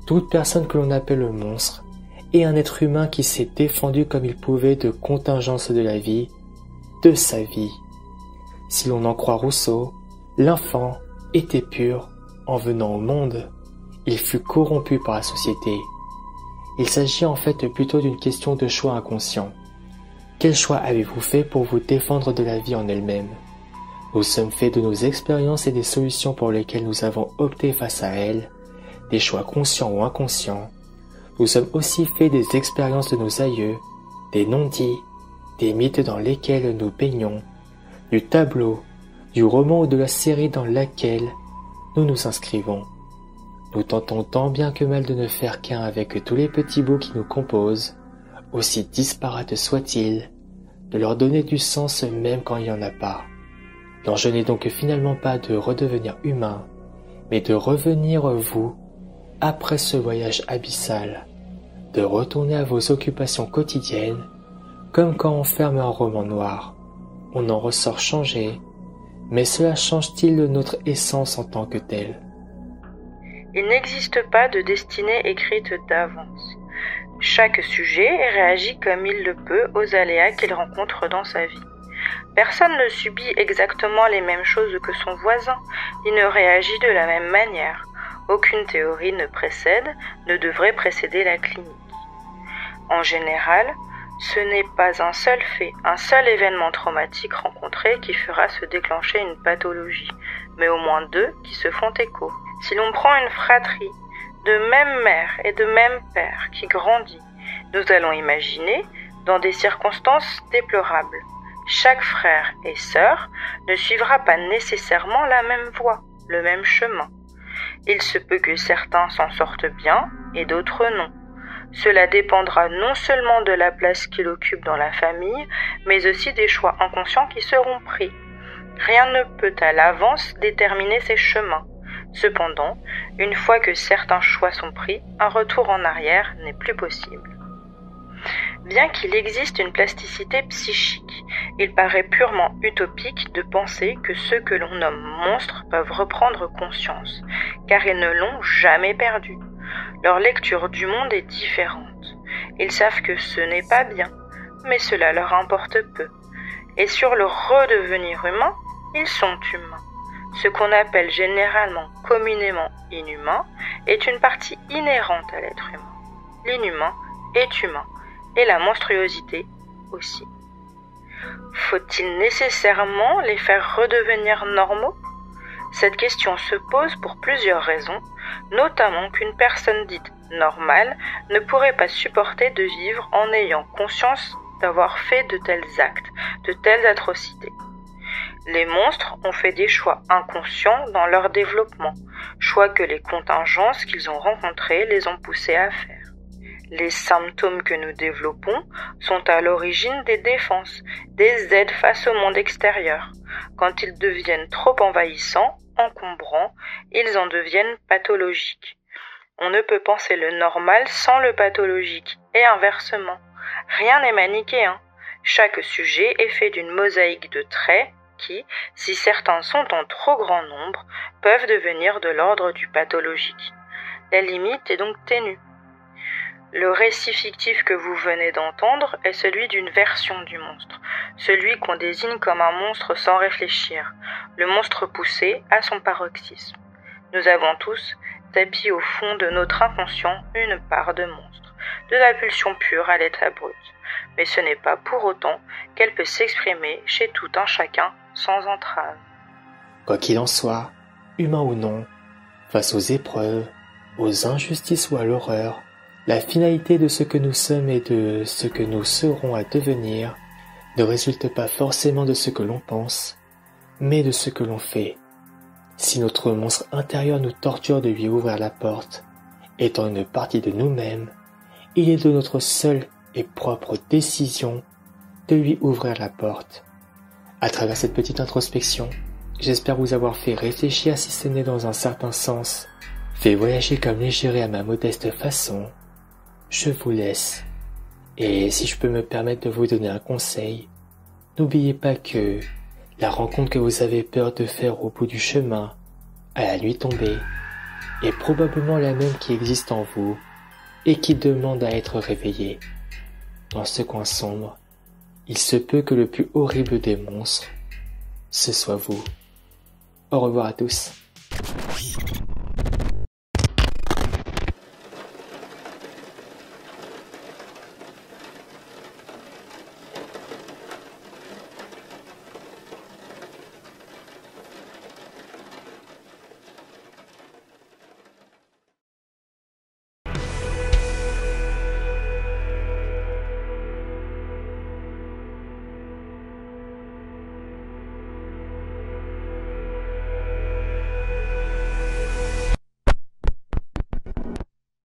Toute personne que l'on appelle le monstre est un être humain qui s'est défendu comme il pouvait de contingences de la vie, de sa vie. Si l'on en croit Rousseau, l'enfant était pur en venant au monde. Il fut corrompu par la société. Il s'agit en fait plutôt d'une question de choix inconscient. Quel choix avez-vous fait pour vous défendre de la vie en elle-même? Nous sommes faits de nos expériences et des solutions pour lesquelles nous avons opté face à elles, des choix conscients ou inconscients. Nous sommes aussi faits des expériences de nos aïeux, des non-dits, des mythes dans lesquels nous baignons, du tableau, du roman ou de la série dans laquelle nous nous inscrivons. Nous tentons tant bien que mal de ne faire qu'un avec tous les petits bouts qui nous composent, aussi disparates soient-ils, de leur donner du sens même quand il n'y en a pas. L'enjeu n'est donc finalement pas de redevenir humain, mais de revenir vous, après ce voyage abyssal, de retourner à vos occupations quotidiennes, comme quand on ferme un roman noir. On en ressort changé, mais cela change-t-il notre essence en tant que telle? Il n'existe pas de destinée écrite d'avance. Chaque sujet réagit comme il le peut aux aléas qu'il rencontre dans sa vie. Personne ne subit exactement les mêmes choses que son voisin, ni ne réagit de la même manière. Aucune théorie ne devrait précéder la clinique. En général, Ce n'est pas un seul fait, un seul événement traumatique rencontré qui fera se déclencher une pathologie, mais au moins 2 qui se font écho. Si l'on prend une fratrie de même mère et de même père qui grandit, nous allons imaginer dans des circonstances déplorables. Chaque frère et sœur ne suivra pas nécessairement la même voie, le même chemin. Il se peut que certains s'en sortent bien et d'autres non. Cela dépendra non seulement de la place qu'il occupe dans la famille, mais aussi des choix inconscients qui seront pris. Rien ne peut à l'avance déterminer ces chemins. Cependant, une fois que certains choix sont pris, un retour en arrière n'est plus possible. Bien qu'il existe une plasticité psychique, il paraît purement utopique de penser que ceux que l'on nomme monstres peuvent reprendre conscience, car ils ne l'ont jamais perdu. Leur lecture du monde est différente. Ils savent que ce n'est pas bien, mais cela leur importe peu. Et sur le redevenir humain, ils sont humains. Ce qu'on appelle généralement communément inhumain est une partie inhérente à l'être humain. L'inhumain est humain, et la monstruosité aussi. Faut-il nécessairement les faire redevenir normaux ? Cette question se pose pour plusieurs raisons, notamment qu'une personne dite normale ne pourrait pas supporter de vivre en ayant conscience d'avoir fait de tels actes, de telles atrocités. Les monstres ont fait des choix inconscients dans leur développement, choix que les contingences qu'ils ont rencontrées les ont poussés à faire. Les symptômes que nous développons sont à l'origine des défenses, des aides face au monde extérieur. Quand ils deviennent trop envahissants, encombrants, ils en deviennent pathologiques. On ne peut penser le normal sans le pathologique, et inversement. Rien n'est manichéen. Chaque sujet est fait d'une mosaïque de traits qui, si certains sont en trop grand nombre, peuvent devenir de l'ordre du pathologique. La limite est donc ténue. Le récit fictif que vous venez d'entendre est celui d'une version du monstre, celui qu'on désigne comme un monstre sans réfléchir, le monstre poussé à son paroxysme. Nous avons tous, tapis au fond de notre inconscient, une part de monstre, de la pulsion pure à l'état brut, mais ce n'est pas pour autant qu'elle peut s'exprimer chez tout un chacun sans entrave. Quoi qu'il en soit, humain ou non, face aux épreuves, aux injustices ou à l'horreur, la finalité de ce que nous sommes et de ce que nous serons à devenir ne résulte pas forcément de ce que l'on pense, mais de ce que l'on fait. Si notre monstre intérieur nous torture de lui ouvrir la porte, étant une partie de nous-mêmes, il est de notre seule et propre décision de lui ouvrir la porte. À travers cette petite introspection, j'espère vous avoir fait réfléchir si ce n'est dans un certain sens, fait voyager comme légérer à ma modeste façon. Je vous laisse. Et si je peux me permettre de vous donner un conseil, n'oubliez pas que la rencontre que vous avez peur de faire au bout du chemin, à la nuit tombée, est probablement la même qui existe en vous et qui demande à être réveillée. Dans ce coin sombre, il se peut que le plus horrible des monstres, ce soit vous. Au revoir à tous.